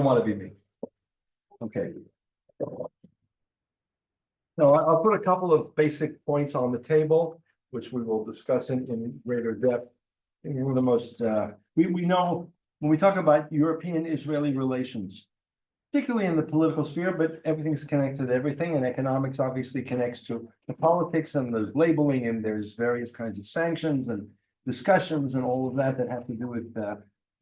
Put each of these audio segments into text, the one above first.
want to be me. Okay. No, I'll put a couple of basic points on the table, which we will discuss in greater depth. I think one of the most, we know when we talk about European-Israeli relations, particularly in the political sphere, but everything's connected to everything, and economics obviously connects to the politics, and there's labeling, and there's various kinds of sanctions and discussions and all of that that have to do with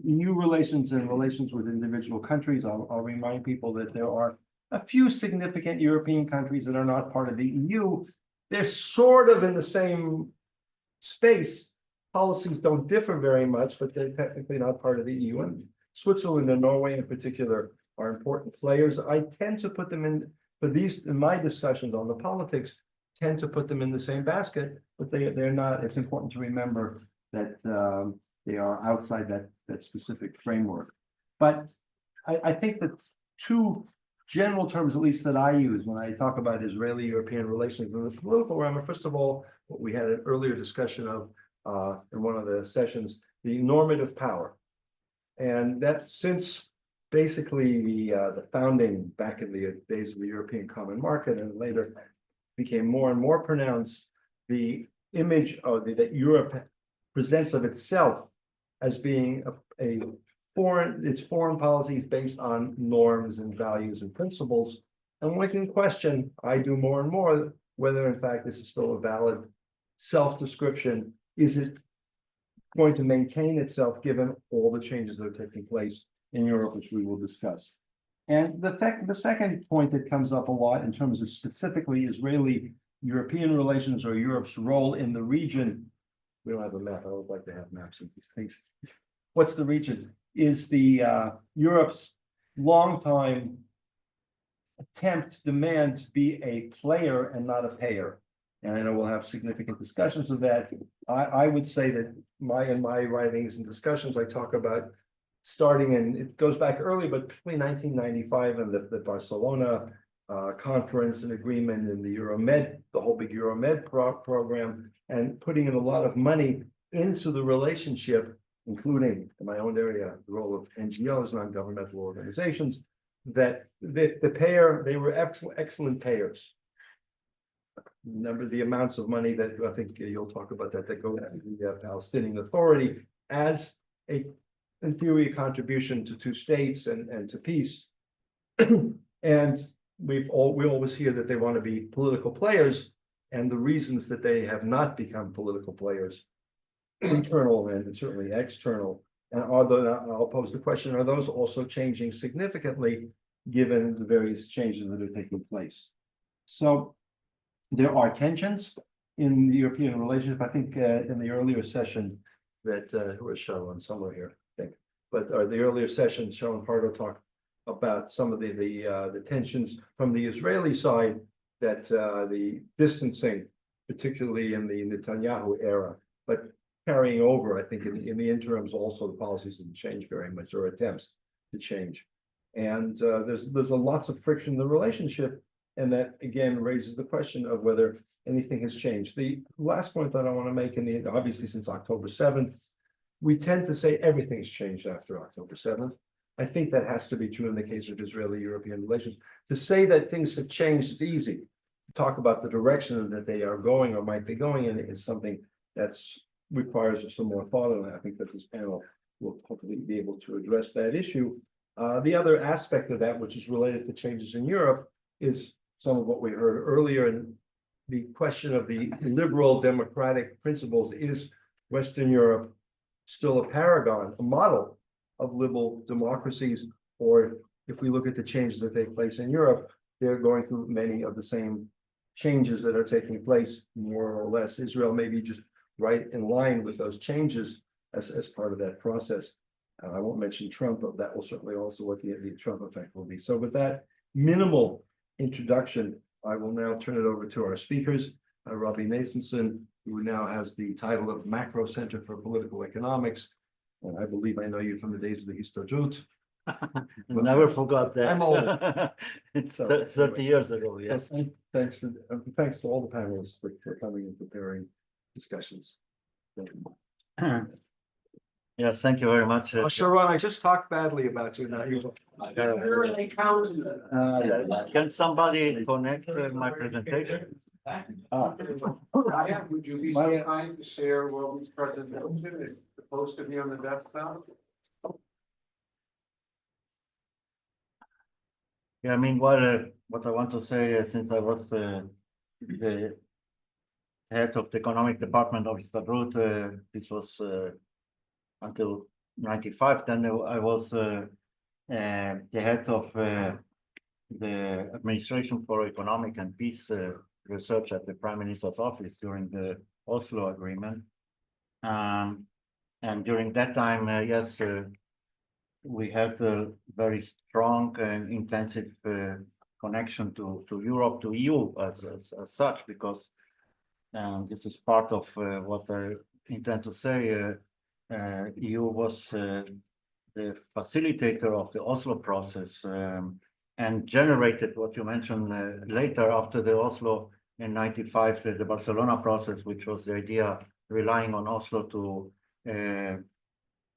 EU relations and relations with individual countries. I'll remind people that there are a few significant European countries that are not part of the EU. They're sort of in the same space. Policies don't differ very much, but they're technically not part of the EU. And Switzerland and Norway in particular are important players. I tend to put them in, for these, in my discussions on the politics, tend to put them in the same basket, but they're not. It's important to remember that they are outside that specific framework. But I think that two general terms, at least that I use when I talk about Israeli-European relations in the political realm, are, first of all, what we had an earlier discussion of in one of the sessions, the normative power. And that since basically the founding back in the days of the European Common Market and later became more and more pronounced, the image of that Europe presents of itself as being a foreign, its foreign policy is based on norms and values and principles. And one can question, I do more and more, whether in fact this is still a valid self-description. Is it going to maintain itself given all the changes that are taking place in Europe, which we will discuss? And the second point that comes up a lot in terms of specifically Israeli-European relations or Europe's role in the region. We don't have a map. I would like to have maps of these things. What's the region? Is the Europe's longtime attempt to demand to be a player and not a payer. And I know we'll have significant discussions of that. I would say that in my writings and discussions, I talk about starting, and it goes back early, but between 1995 and the Barcelona conference and agreement in the Euromed, the whole big Euromed program, and putting in a lot of money into the relationship, including in my own area, the role of NGOs, non-governmental organizations, that the payer, they were excellent payers. Remember the amounts of money that I think you'll talk about that go to the Palestinian Authority as a, in theory, a contribution to two states and to peace. And we always hear that they want to be political players, and the reasons that they have not become political players, internal and certainly external. And I'll pose the question, are those also changing significantly given the various changes that are taking place? So there are tensions in the European relationship. I think in the earlier session that who was shown somewhere here, I think, but the earlier session, Sharon Pardo talked about some of the tensions from the Israeli side, that the distancing, particularly in the Netanyahu era, but carrying over, I think in the interims also the policies didn't change very much, or attempts to change. And there's a lots of friction in the relationship, and that again raises the question of whether anything has changed. The last point that I want to make, obviously since October 7th, we tend to say everything's changed after October 7th. I think that has to be true in the case of Israeli-European relations. To say that things have changed is easy. To talk about the direction that they are going or might be going in is something that's requires some more thought, and I think that this panel will hopefully be able to address that issue. The other aspect of that, which is related to changes in Europe, is some of what we heard earlier, and the question of the liberal democratic principles. Is Western Europe still a paragon, a model of liberal democracies? Or if we look at the changes that take place in Europe, they're going through many of the same changes that are taking place, more or less. Israel may be just right in line with those changes as part of that process. I won't mention Trump, but that will certainly also what the Trump effect will be. So with that minimal introduction, I will now turn it over to our speakers. Robbie Nasonson, who now has the title of Macro Center for Political Economics. And I believe I know you from the days of the Histadrut. Never forgot that. I'm old. It's So, 30 years ago, yes. So thanks to all the panelists for coming and preparing discussions. Yes, thank you very much. Sharon, I just talked badly about you, not you. You're an accountant. Can somebody connect my presentation? Ryan, would you be so kind to share Roby's presentation? It's supposed to be on the desktop. Yeah, I mean, what I want to say, since I was the head of the economic department of Histadrut, this was until 95. Then I was the head of the Administration for Economic and Peace Research at the Prime Minister's office during the Oslo Agreement. And during that time, yes, we had a very strong and intensive connection to Europe, to EU as such, because this is part of what I intend to say. EU was the facilitator of the Oslo process and generated what you mentioned later after the Oslo in 95, the Barcelona process, which was the idea relying on Oslo to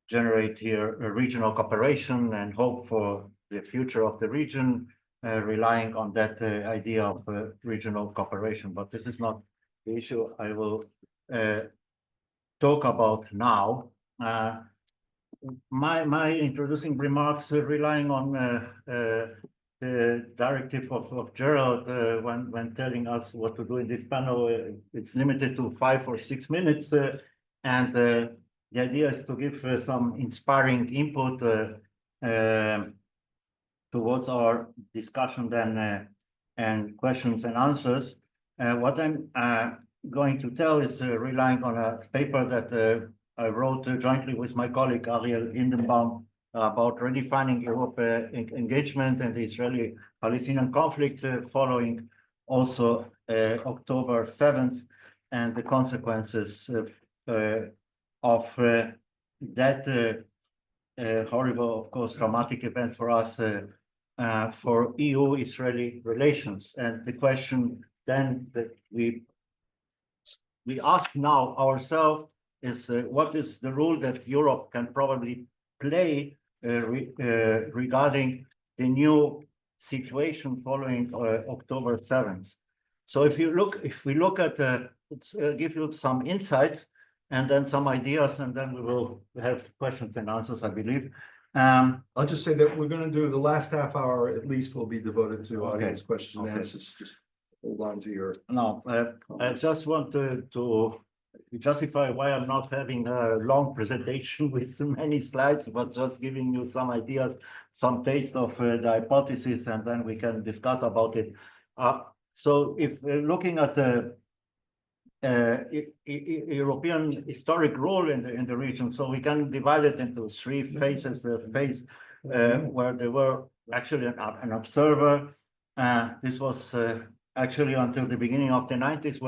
generate here a regional cooperation and hope for the future of the region, relying on that idea of regional cooperation. But this is not the issue I will talk about now. My introducing remarks relying on the directive of Gerald when telling us what to do in this panel. It's limited to 5 or 6 minutes, and the idea is to give some inspiring input towards our discussion then and questions and answers. What I'm going to tell is relying on a paper that I wrote jointly with my colleague Ariel Lindenbaum about redefining Europe engagement and the Israeli-Palestinian conflict following also October 7th and the consequences of that horrible, of course, traumatic event for us for EU-Israeli relations. And the question then that we ask now ourselves is what is the role that Europe can probably play regarding the new situation following October 7th. So if we look at, give you some insights and then some ideas, and then we will have questions and answers, I believe. I'll just say that we're gonna do the last half hour at least will be devoted to audience questions and answers. Just hold on to your. No, I just want to justify why I'm not having a long presentation with many slides, but just giving you some ideas, some taste of the hypothesis, and then we can discuss about it. So if looking at the European historic role in the region, so we can divide it into 3 phases. The phase where they were actually an observer. This was actually until the beginning of the 90s,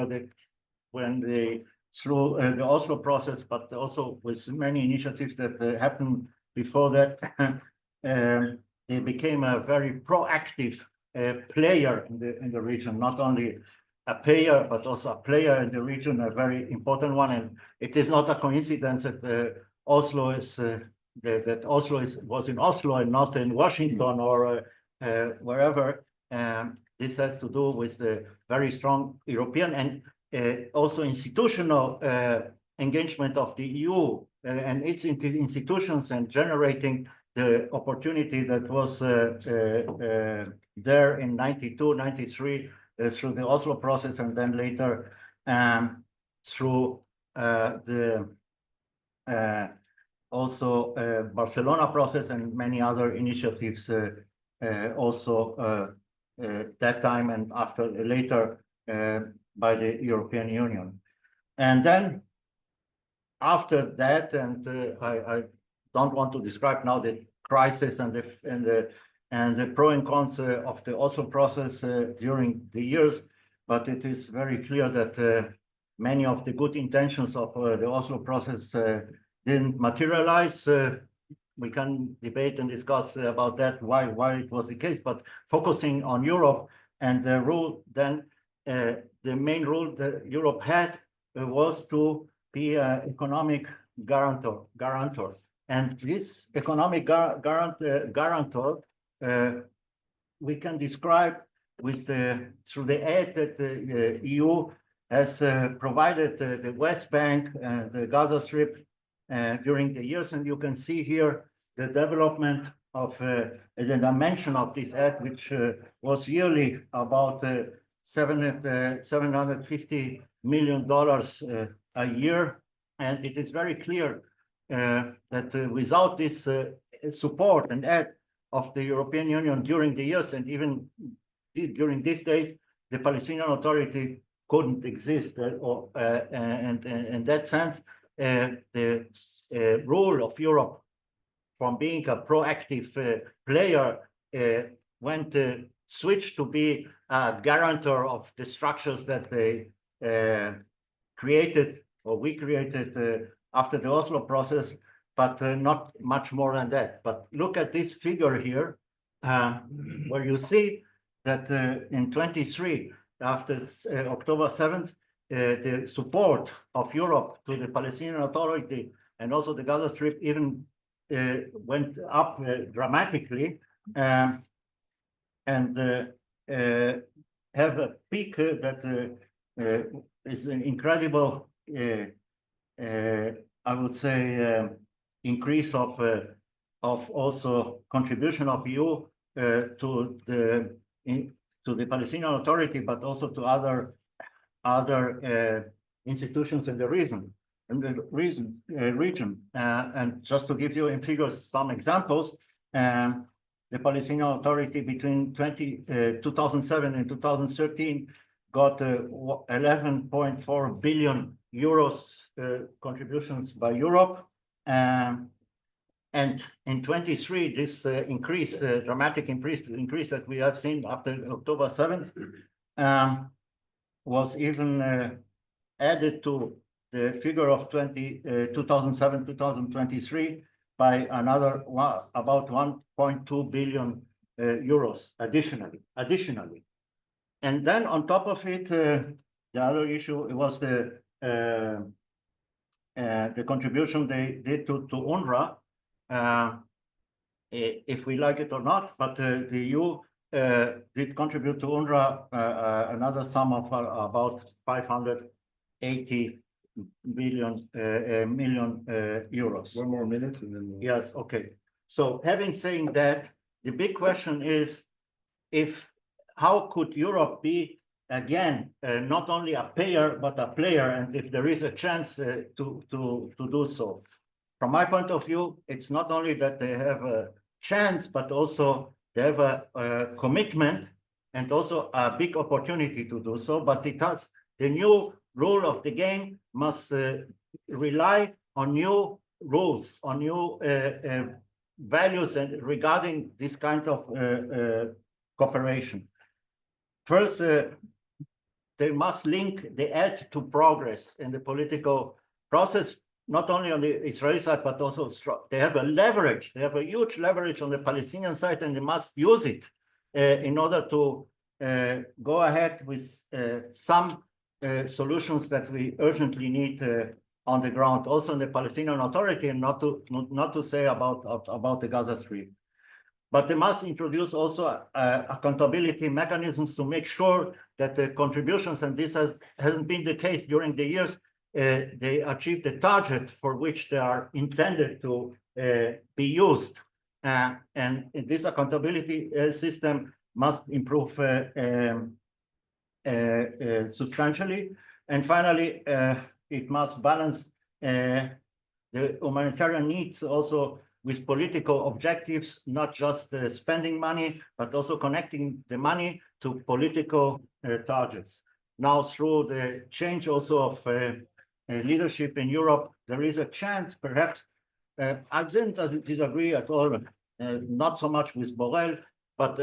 when they through the Oslo process, but also with many initiatives that happened before that, they became a very proactive player in the region, not only a payer, but also a player in the region, a very important one. And it is not a coincidence that Oslo is was in Oslo and not in Washington or wherever. This has to do with the very strong European and also institutional engagement of the EU and its institutions, and generating the opportunity that was there in 92, 93 through the Oslo process, and then later through the also Barcelona process and many other initiatives also that time and after later by the European Union. And then after that, and I don't want to describe now the crisis and the pro and cons of the Oslo process during the years, but it is very clear that many of the good intentions of the Oslo process didn't materialize. We can debate and discuss about that, why it was the case, but focusing on Europe and the role then, the main role that Europe had was to be an economic guarantor. And this economic guarantor we can describe with through the aid that the EU has provided the West Bank and the Gaza Strip during the years. And you can see here the development of the dimension of this aid, which was yearly about $750 million a year. And it is very clear that without this support and aid of the European Union during the years and even during these days, the Palestinian Authority couldn't exist. And in that sense, the role of Europe from being a proactive player switched to be a guarantor of the structures that they created, or we created after the Oslo process, but not much more than that. But look at this figure here, where you see that in 23, after October 7th, the support of Europe to the Palestinian Authority and also the Gaza Strip even went up dramatically, and have a peak that is an incredible, I would say, increase of also contribution of EU to the Palestinian Authority, but also to other institutions in the region. And just to give you in figures some examples, the Palestinian Authority between 2007 and 2013 got 11.4 billion euros contributions by Europe. And in 23, this dramatic increase that we have seen after October 7th was even added to the figure of 2007-2023 by another about 1.2 billion euros additionally. And then on top of it, the other issue was the contribution they did to UNRWA, if we like it or not, but the EU did contribute to UNRWA another sum of about 580 million euros. One more minute and then. Yes, okay. So having saying that, the big question is how could Europe be again not only a payer but a player, and if there is a chance to do so. From my point of view, it's not only that they have a chance, but also they have a commitment and also a big opportunity to do so. But it has the new rule of the game must rely on new rules, on new values and regarding this kind of cooperation. First, they must link the aid to progress in the political process, not only on the Israeli side, but also they have a leverage. They have a huge leverage on the Palestinian side, and they must use it in order to go ahead with some solutions that we urgently need on the ground, also in the Palestinian Authority, and not to say about the Gaza Strip. But they must introduce also accountability mechanisms to make sure that the contributions, and this hasn't been the case during the years, they achieve the target for which they are intended to be used. And this accountability system must improve substantially. And finally, it must balance the humanitarian needs also with political objectives, not just spending money, but also connecting the money to political targets. Now, through the change also of leadership in Europe, there is a chance, perhaps, I didn't disagree at all, not so much with Borrell, but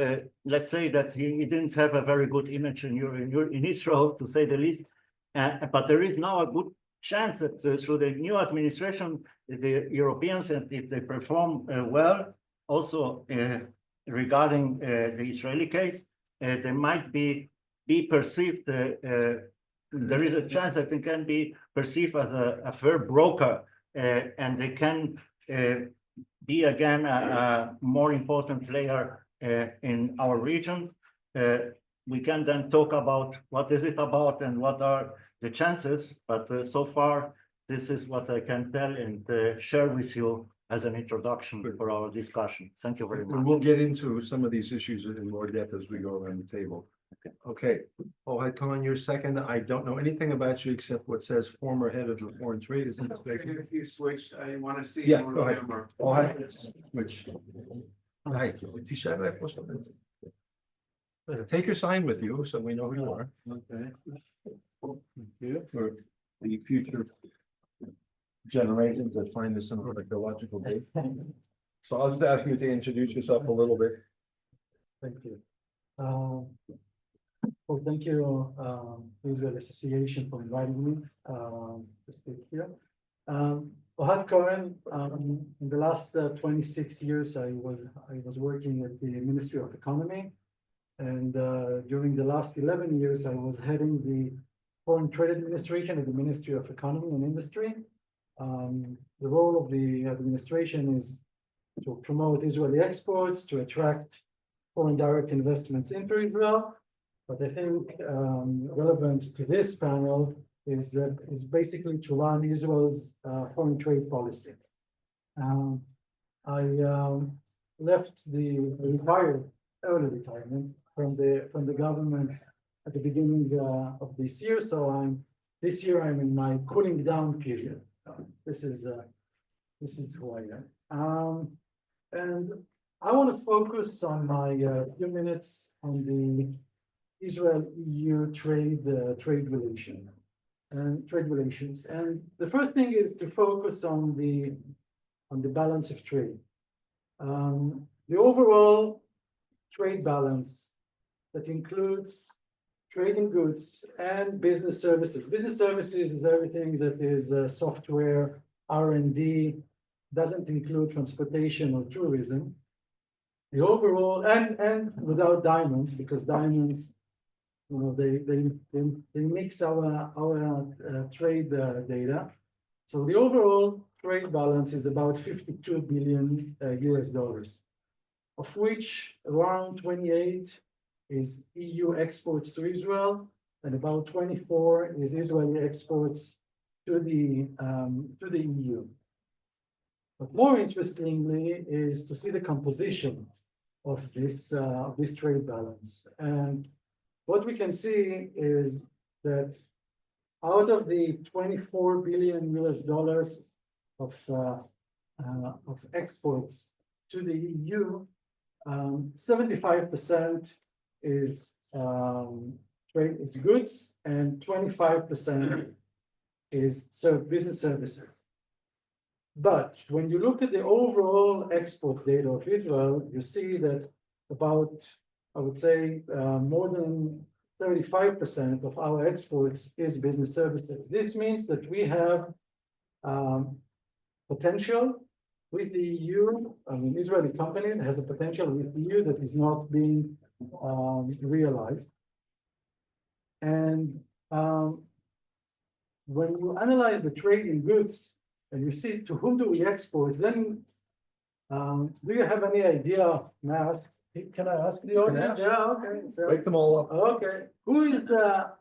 let's say that he didn't have a very good image in Israel, to say the least. But there is now a good chance that through the new administration, the Europeans, and if they perform well, also regarding the Israeli case, they might be perceived, there is a chance that they can be perceived as a fair broker and they can be again a more important player in our region. We can then talk about what is it about and what are the chances, but so far, this is what I can tell and share with you as an introduction for our discussion. Thank you very And much. we'll get into some of these issues in more depth as we go around the table. Okay, Ohad Cohen, you're second. I don't know anything about you except what says former head of the foreign trade. Is that correct? If you switched, I want to see. Yeah, you on go ahead. camera. Ohad, let's switch. Hi, Tisha, take your sign with you so we know who you are. Okay. For the future generations that find this an archaeological date. So I'll just ask you to introduce yourself a little bit. Thank you. Well, thank you, Israel Association for inviting me, to speak here. Ohad Cohen, in the last 26 years, I was working at the Ministry of Economy. And during the last 11 years, I was heading the Foreign Trade Administration at the Ministry of Economy and Industry. The role of the administration is to promote Israeli exports, to attract foreign direct investments into Israel. But I think relevant to this panel is basically to run Israel's foreign trade policy. I left the retired early retirement from the government at the beginning of this year. So this year I'm in my cooling down period. This is who I am. And I want to focus on my few minutes on the Israel-EU trade relations. And the first thing is to focus on the balance of trade. The overall trade balance that includes trading goods and business services. Business services is everything that is software, R&D, doesn't include transportation or tourism. The overall, and without diamonds, because diamonds, you know, they mix our trade data. So the overall trade balance is about 52 billion US dollars, of which around 28 is EU exports to Israel, and about 24 is Israeli exports to the EU. But more interestingly is to see the composition of this trade balance. And what we can see is that out of the 24 billion US dollars of exports to the EU, 75% is trade is goods, and 25% is business services. But when you look at the overall exports data of Israel, you see that about, I would say, more than 35% of our exports is business services. This means that we have potential with the EU. I mean, Israeli company has a potential with the EU that is not being realized. And when you analyze the trade in goods and you see to whom do we export, then do you have any idea, Mas? Can I ask the audience? Yeah, okay. So, Wake them all up. okay. Who is the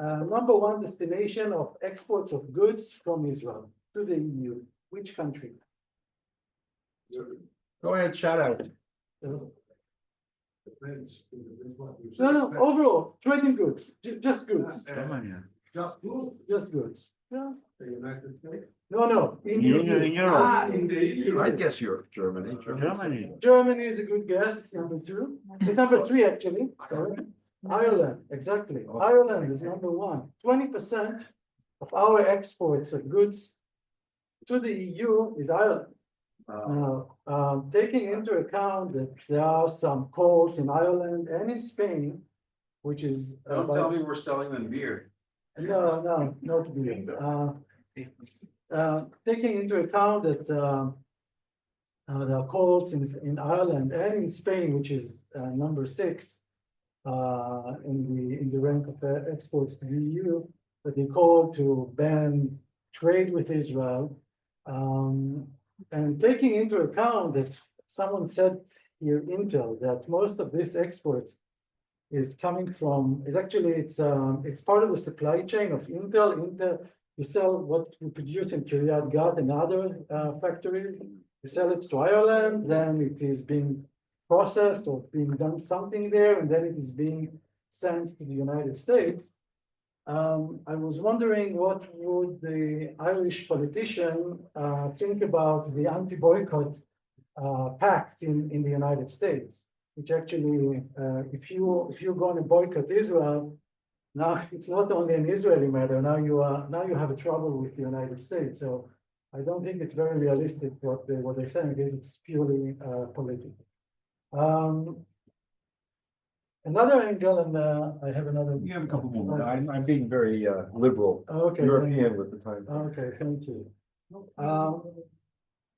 #1 destination of exports of goods from Israel to the EU? Which country? Go ahead, shout out. No, overall, trading goods, just goods, Germany. just goods. Yeah. The United States. No, in the EU. In Europe. In the EU. I'd guess Europe, Germany. Germany. Germany is a good guess. It's #2. It's #3 actually. Sorry. Ireland, exactly. Ireland is #1. 20% of our exports of goods to the EU is Ireland. Now, taking into account that there are some calls in Ireland and in Spain, which is Don't tell me we're selling them beer. no, not beer. Taking into account that there are calls in Ireland and in Spain, which is #6 in the rank of exports to the EU, that they call to ban trade with Israel. And taking into account that someone said here, Intel, that most of this export is coming from, is actually, it's part of the supply chain of Intel. Intel, you sell what you produce in Kiryat Gat and other factories, you sell it to Ireland, then it is being processed or being done something there, and then it is being sent to the United States. I was wondering what would the Irish politician think about the anti-boycott pact in the United States, which actually, if you're going to boycott Israel, now it's not only an Israeli matter. Now you have a trouble with the United States. So I don't think it's very realistic what they're saying. It's purely political. Another angle, and I have another. You have a couple more. I'm being very liberal, Okay. European with the time. Okay, thank you.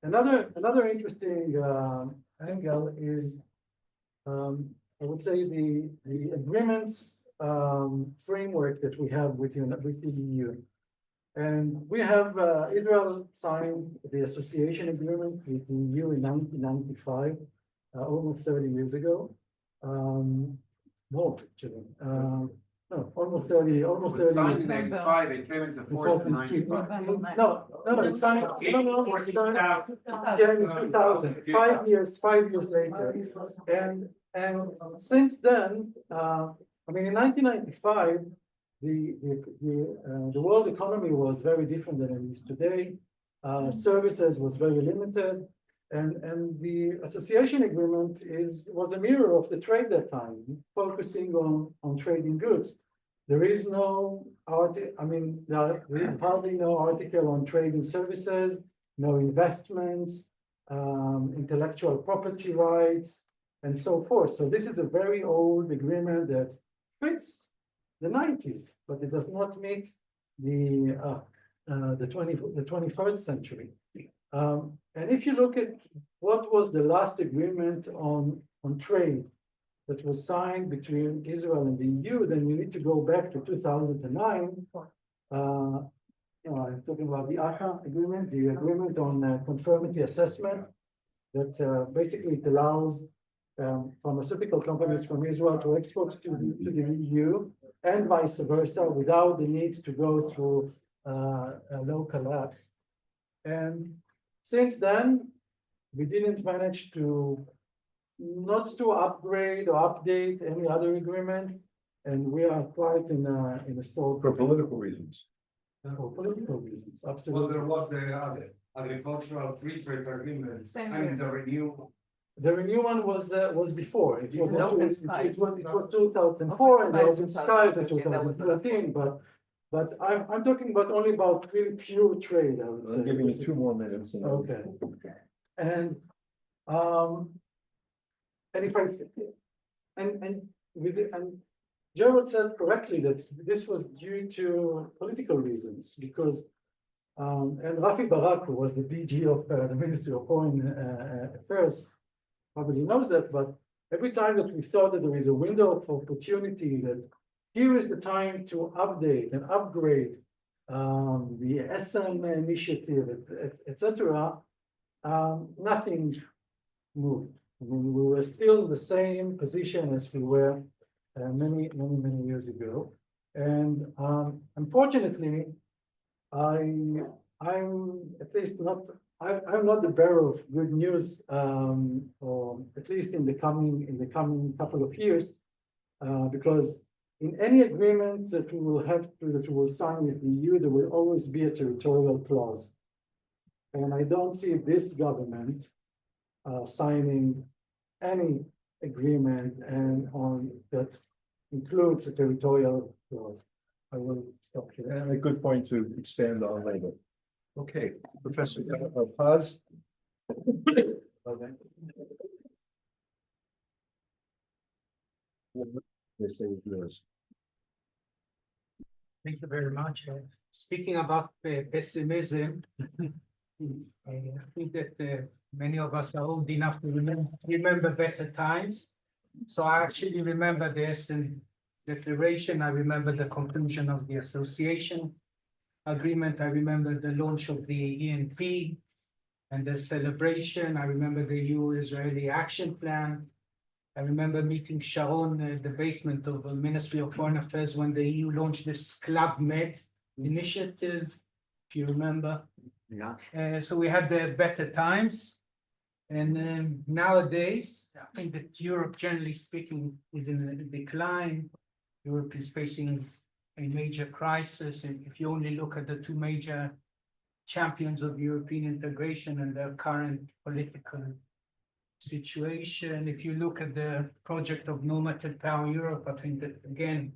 Another interesting angle is, I would say the agreements framework that we have with the EU. And we have Israel signed the association agreement with the EU in 1995, almost 30 years ago. More actually. No, almost 30. It signed in 95, it came into force in 95. No, it's signed, it's signed in 2000, 5 years later. And since then, I mean, in 1995, the world economy was very different than it is today. Services was very limited. And the association agreement was a mirror of the trade that time, focusing on trading goods. There is no there is hardly no article on trading services, no investments, intellectual property rights, and so forth. So this is a very old agreement that fits the 90s, but it does not meet the 21st century. And if you look at what was the last agreement on trade that was signed between Israel and the EU, then you need to go back to 2009. I'm talking about the ACA agreement, the agreement on conformity assessment, that basically it allows pharmaceutical companies from Israel to export to the EU and vice versa without the need to go through local labs. And since then, we didn't manage not to upgrade or update any other agreement, and we are quite in a stall. For political reasons. For political reasons, Well, absolutely. there was the agricultural free trade agreement, Same I mean, the renew. The renew one was before. It was The Open Skies. it was 2004 and the Open Open Skies Skies in 2014, that was the last 2014, but I'm talking about only about really pure trade, I would say. I'm giving you 2 more minutes. And then- Okay. And if I and Gerald said correctly that this was due to political reasons, because and Rafi Barak, who was the DG of the Ministry of Foreign Affairs, probably knows that, but every time that we saw that there is a window of opportunity, that here is the time to update and upgrade the SM initiative, etc., nothing moved. I mean, we were still in the same position as we were many years ago. And unfortunately, I'm at least not, I'm not the bearer of good news, or at least in the coming couple of years, because in any agreement that we will sign with the EU, there will always be a territorial clause. And I don't see this government signing any agreement and on that includes a territorial clause. I will stop here. And a good point to expand on later. Okay, Professor Paz. Okay. They say it's yours. Thank you very much. Speaking about pessimism, I think that many of us are old enough to remember better times. So I actually remember the Essen Declaration. I remember the conclusion of the association. agreement. I remember the launch of the ENP and the celebration. I remember the EU-Israeli action plan. I remember meeting Sharon at the basement of the Ministry of Foreign Affairs when the EU launched this Club Med initiative, if you remember. Yeah. So we had the better times. And nowadays, I think that Europe, generally speaking, is in a decline. Europe is facing a major crisis. And if you only look at the two major champions of European integration and their current political situation, if you look at the project of normative power Europe, I think that, again,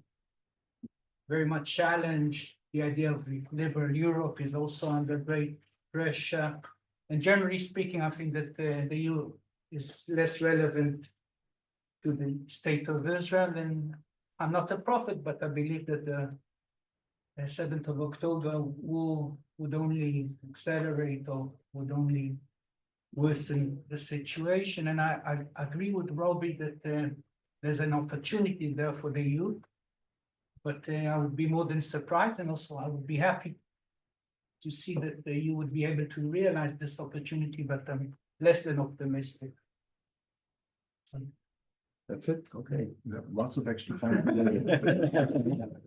very much challenged. The idea of liberal Europe is also under great pressure. And generally speaking, I think that the EU is less relevant to the state of Israel. And I'm not a prophet, but I believe that the 7th of October would only accelerate or would only worsen the situation. And I agree with Robbie that there's an opportunity there for the youth, but I would be more than surprised, and also I would be happy to see that the EU would be able to realize this opportunity, but I'm less than optimistic. That's it? Okay, we have lots of extra time.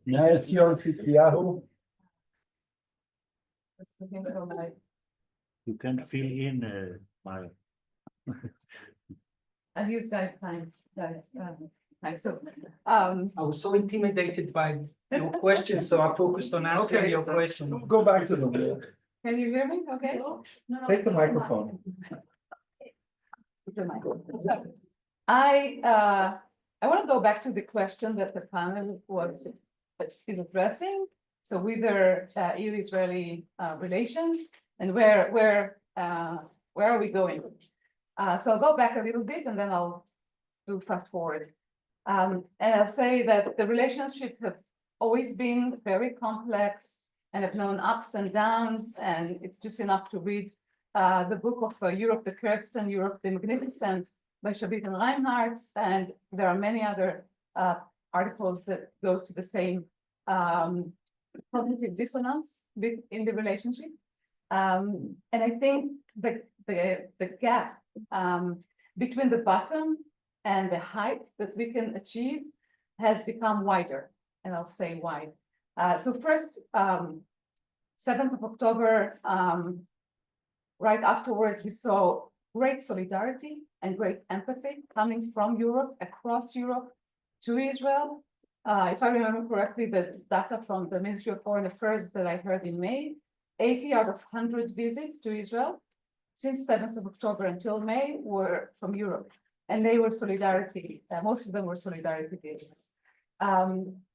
Now it's Yon Sityahu. You can fill in my. I'll use guys' time, so, I was so intimidated by your questions, so I focused on answering Okay, your so question. Go back to the wall. can you hear me? Okay. Take the microphone. So, I want to go back to the question that the panel is addressing. So whither EU-Israeli relations and where are we going? So I'll go back a little bit and then I'll do fast forward. And I'll say that the relationship have always been very complex and have known ups and downs, and it's just enough to read the book of Europe the Cursed and Europe the Magnificent by Shavit and Reinhardt, and there are many other articles that goes to the same cognitive dissonance in the relationship. And I think the gap between the bottom and the height that we can achieve has become wider, and I'll say why. So first, 7th of October, right afterwards, we saw great solidarity and great empathy coming from Europe, across Europe, to Israel. If I remember correctly, the data from the Ministry of Foreign Affairs that I heard in May, 80 out of 100 visits to Israel since 7th of October until May were from Europe. And they were solidarity, most of them were solidarity visits.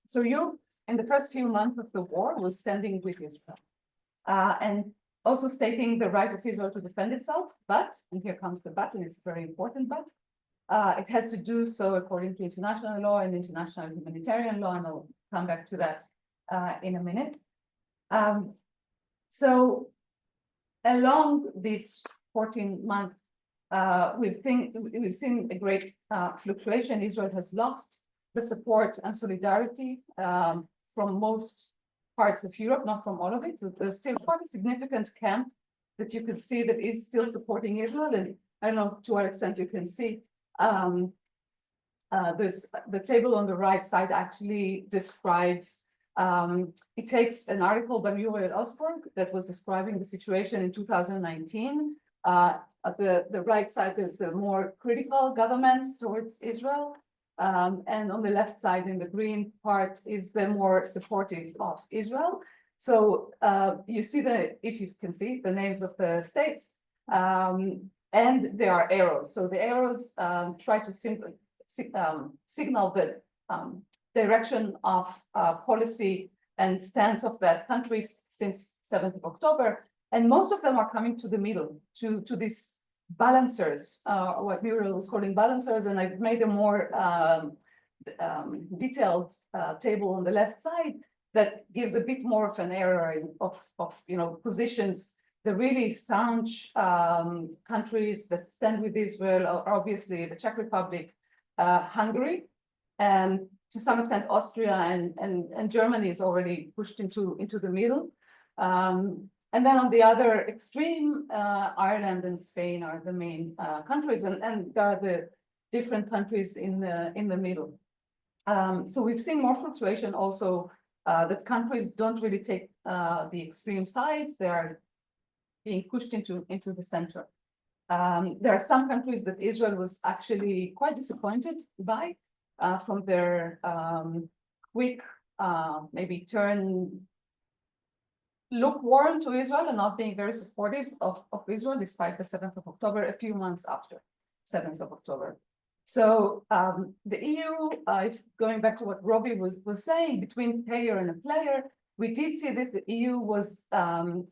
So Europe, in the first few months of the war, was standing with Israel. And also stating the right of Israel to defend itself, but, and here comes the but, and it's a very important but, it has to do so according to international law and international humanitarian law, and I'll come back to that in a minute. So along this 14-month, we've seen a great fluctuation. Israel has lost the support and solidarity from most parts of Europe, not from all of it. So there's still quite a significant camp that you could see that is still supporting Israel. And I don't know to what extent you can see. There's the table on the right side actually describes, it takes an article by Muriel Osborg that was describing the situation in 2019. At the right side, there's the more critical governments towards Israel. And on the left side in the green part is the more supportive of Israel. So you see if you can see the names of the states, and there are arrows. So the arrows try to simply signal the direction of policy and stance of that country since 7th of October. And most of them are coming to the middle, to these balancers, what Muriel was calling balancers, and I've made a more detailed table on the left side that gives a bit more of an area of positions. The really staunch countries that stand with Israel are obviously the Czech Republic, Hungary, and to some extent Austria and Germany is already pushed into the middle. And then on the other extreme, Ireland and Spain are the main countries, and there are the different countries in the middle. So we've seen more fluctuation also, that countries don't really take the extreme sides, they are being pushed into the center. There are some countries that Israel was actually quite disappointed by, from their quick maybe lukewarm to Israel and not being very supportive of Israel despite the 7th of October, a few months after 7th of October. So the EU, if going back to what Robbie was saying, between payer and a player, we did see that the EU was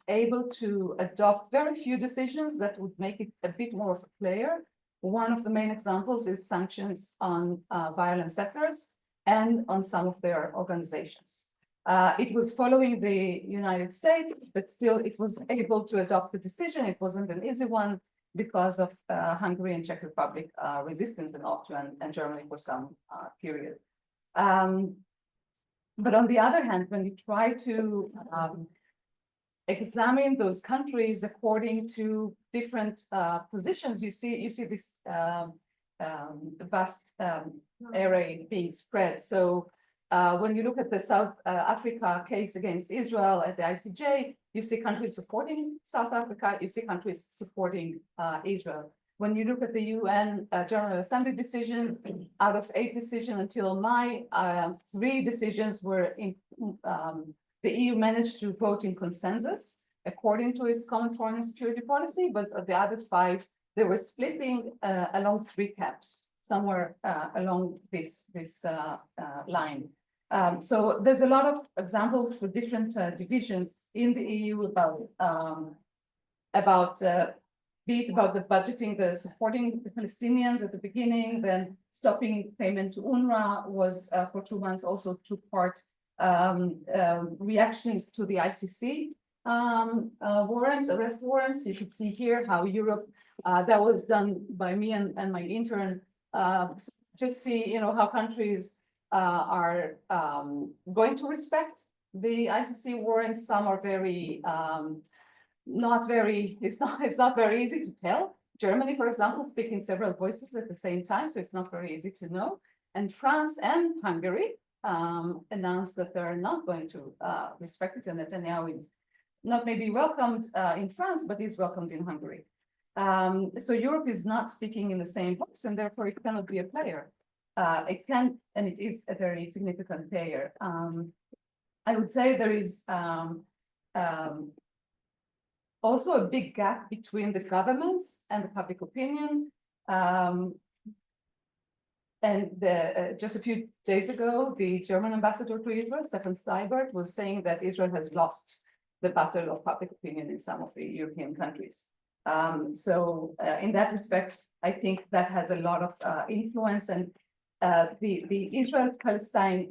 able to adopt very few decisions that would make it a bit more of a player. One of the main examples is sanctions on violent sectors and on some of their organizations. It was following the United States, but still it was able to adopt the decision. It wasn't an easy one because of Hungary and Czech Republic resistance, and Austria and Germany for some period. But on the other hand, when you try to examine those countries according to different positions, you see this vast array being spread. So when you look at the South Africa case against Israel at the ICJ, you see countries supporting South Africa, you see countries supporting Israel. When you look at the UN General Assembly decisions, out of 8 decisions until May, 3 decisions were in, the EU managed to vote in consensus according to its common foreign and security policy, but the other 5, they were splitting along 3 camps, somewhere along this line. So there's a lot of examples for different divisions in the EU about be it about the budgeting, the supporting the Palestinians at the beginning, then stopping payment to UNRWA was for 2 months also took part, reactions to the ICC warrants, arrest warrants. You could see here how Europe, that was done by me and my intern, just see, you know, how countries are going to respect the ICC warrants. Some are very, it's not very easy to tell. Germany, for example, speaking several voices at the same time, so it's not very easy to know. And France and Hungary announced that they're not going to respect it, and Netanyahu is not maybe welcomed in France, but is welcomed in Hungary. So Europe is not speaking in the same voice, and therefore it cannot be a player. It can, and it is a very significant player. I would say there is also a big gap between the governments and the public opinion. And just a few days ago, the German ambassador to Israel, Stefan Seibert, was saying that Israel has lost the battle of public opinion in some of the European countries. So in that respect, I think that has a lot of influence, and the Israel-Palestine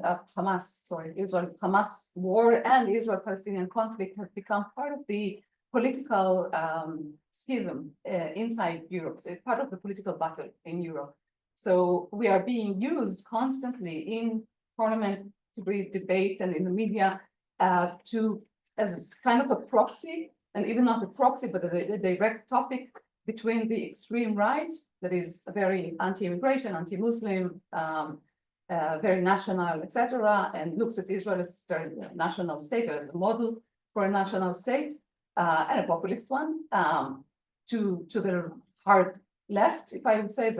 Israel-Hamas war and Israel-Palestinian conflict has become part of the political schism inside Europe. So it's part of the political battle in Europe. So we are being used constantly in parliamentary debate and in the media as kind of a proxy, and even not a proxy, but a direct topic between the extreme right, that is very anti-immigration, anti-Muslim, very national, etc., and looks at Israel as a national state, or as a model for a national state, and a populist one, to the hard left, if I would say,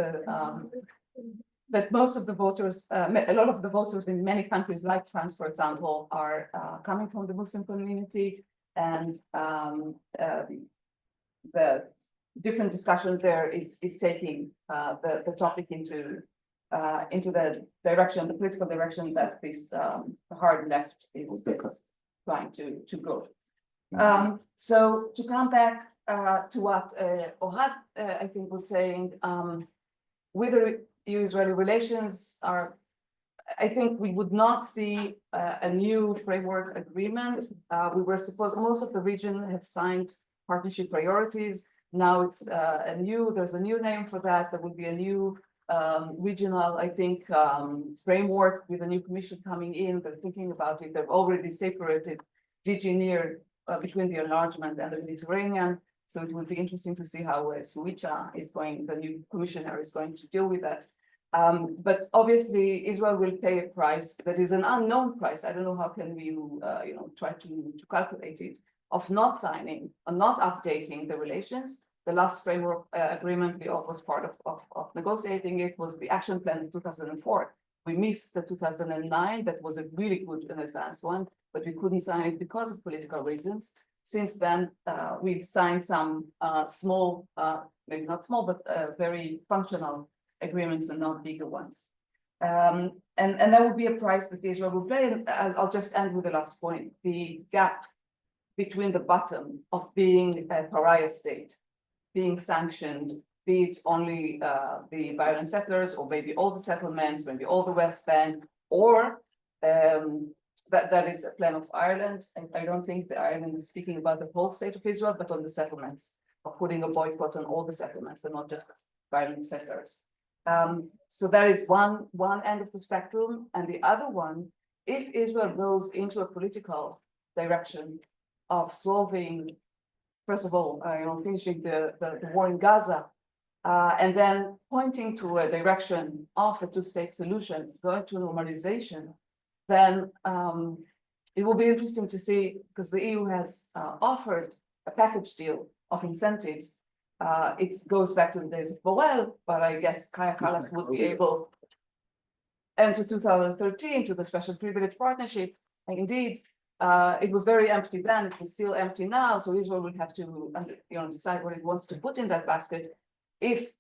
that most of the voters, a lot of the voters in many countries like France, for example, are coming from the Muslim community, and the different discussion there is taking the topic into the direction, the political direction that this hard left is trying to go. So to come back to what Ohad, I think, was saying, Whither EU-Israeli relations are, I think we would not see a new framework agreement. We were supposed, most of the region had signed partnership priorities. Now it's there's a new name for that. There will be a new regional, I think, framework with a new commission coming in. They're thinking about it. They've already separated DG NIR between the enlargement and the Mediterranean. So it will be interesting to see how Suica is going, the new commissioner is going to deal with that. But obviously Israel will pay a price that is an unknown price. I don't know how can we, try to calculate it, of not signing or not updating the relations. The last framework agreement we all was part of negotiating it was the action plan of 2004. We missed the 2009, that was a really good and advanced one, but we couldn't sign it because of political reasons. Since then, we've signed some small, maybe not small, but very functional agreements and not bigger ones. And that would be a price that Israel will pay. And I'll just end with the last point. The gap between the bottom of being a pariah state, being sanctioned, be it only the violent settlers, or maybe all the settlements, maybe all the West Bank, or that is a plan of Ireland. I don't think that Ireland is speaking about the whole state of Israel, but on the settlements, or putting a boycott on all the settlements and not just the violent settlers. So that is one end of the spectrum, and the other one, if Israel goes into a political direction of solving, first of all, finishing the war in Gaza, and then pointing to a direction of a two-state solution, going to normalization, then it will be interesting to see, because the EU has offered a package deal of incentives. It goes back to the days of Borrell, but I guess Kaya Kallas would be able, and to 2013, to the special privilege partnership. And indeed, it was very empty then, it is still empty now, so Israel will have to decide what it wants to put in that basket if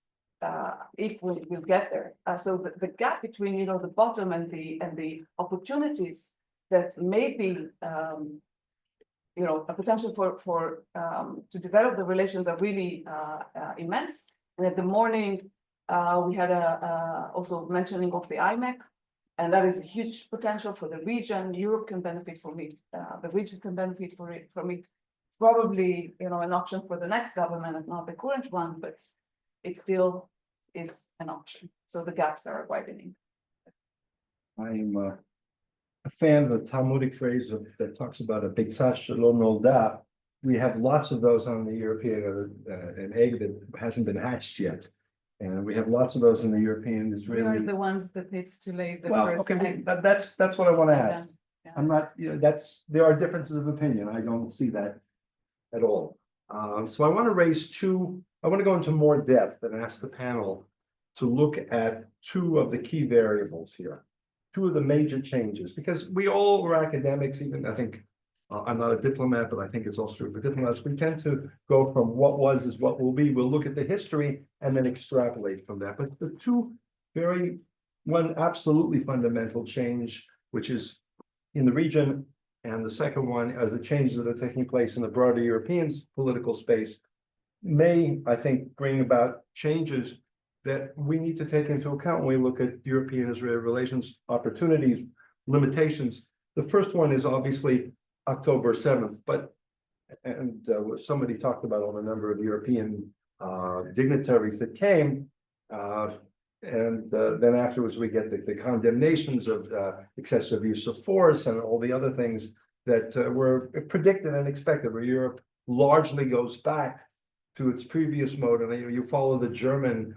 we'll get there. So the gap between the bottom and the opportunities that may be a potential for to develop the relations are really immense. And at the morning we had also mentioning of the IMEC, and that is a huge potential for the region. Europe can benefit from it. The region can benefit from it. It's probably an option for the next government, and not the current one, but it still is an option. So the gaps are widening. I'm a fan of the Talmudic phrase that talks about a bitzah shelo nolda. We have lots of those on the European, an egg that hasn't been hatched yet. And we have lots of those in the European We are Israeli. the ones that needs to lay the Well, first okay, egg. that's what I want to ask. Yeah. I'm not, there are differences of opinion. I don't see that at all. So I want to go into more depth and ask the panel to look at two of the key variables here, two of the major changes, because we all were academics, even I think, I'm not a diplomat, but I think it's also true for diplomats. We tend to go from what was is what will be. We'll look at the history and then extrapolate from that. But the two one absolutely fundamental change, which is in the region, and the second one are the changes that are taking place in the broader European political space, may, I think, bring about changes that we need to take into account when we look at European-Israeli relations, opportunities, limitations. The first one is obviously October 7th, somebody talked about on a number of European dignitaries that came, then afterwards we get the condemnations of excessive use of force and all the other things that were predicted and expected, where Europe largely goes back to its previous mode. And you follow the German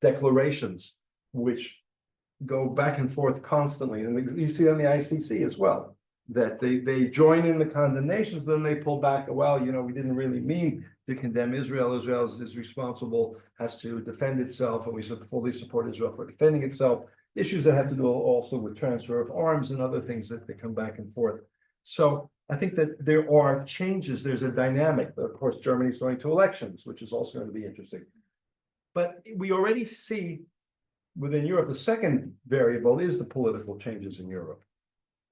declarations, which go back and forth constantly, and you see on the ICC as well, that they join in the condemnations, then they pull back. Well, we didn't really mean to condemn Israel. Israel is responsible, has to defend itself, and we fully support Israel for defending itself. Issues that have to do also with transfer of arms and other things that they come back and forth. So I think that there are changes. There's a dynamic. Of course, Germany's going to elections, which is also going to be interesting. But we already see within Europe, the second variable is the political changes in Europe.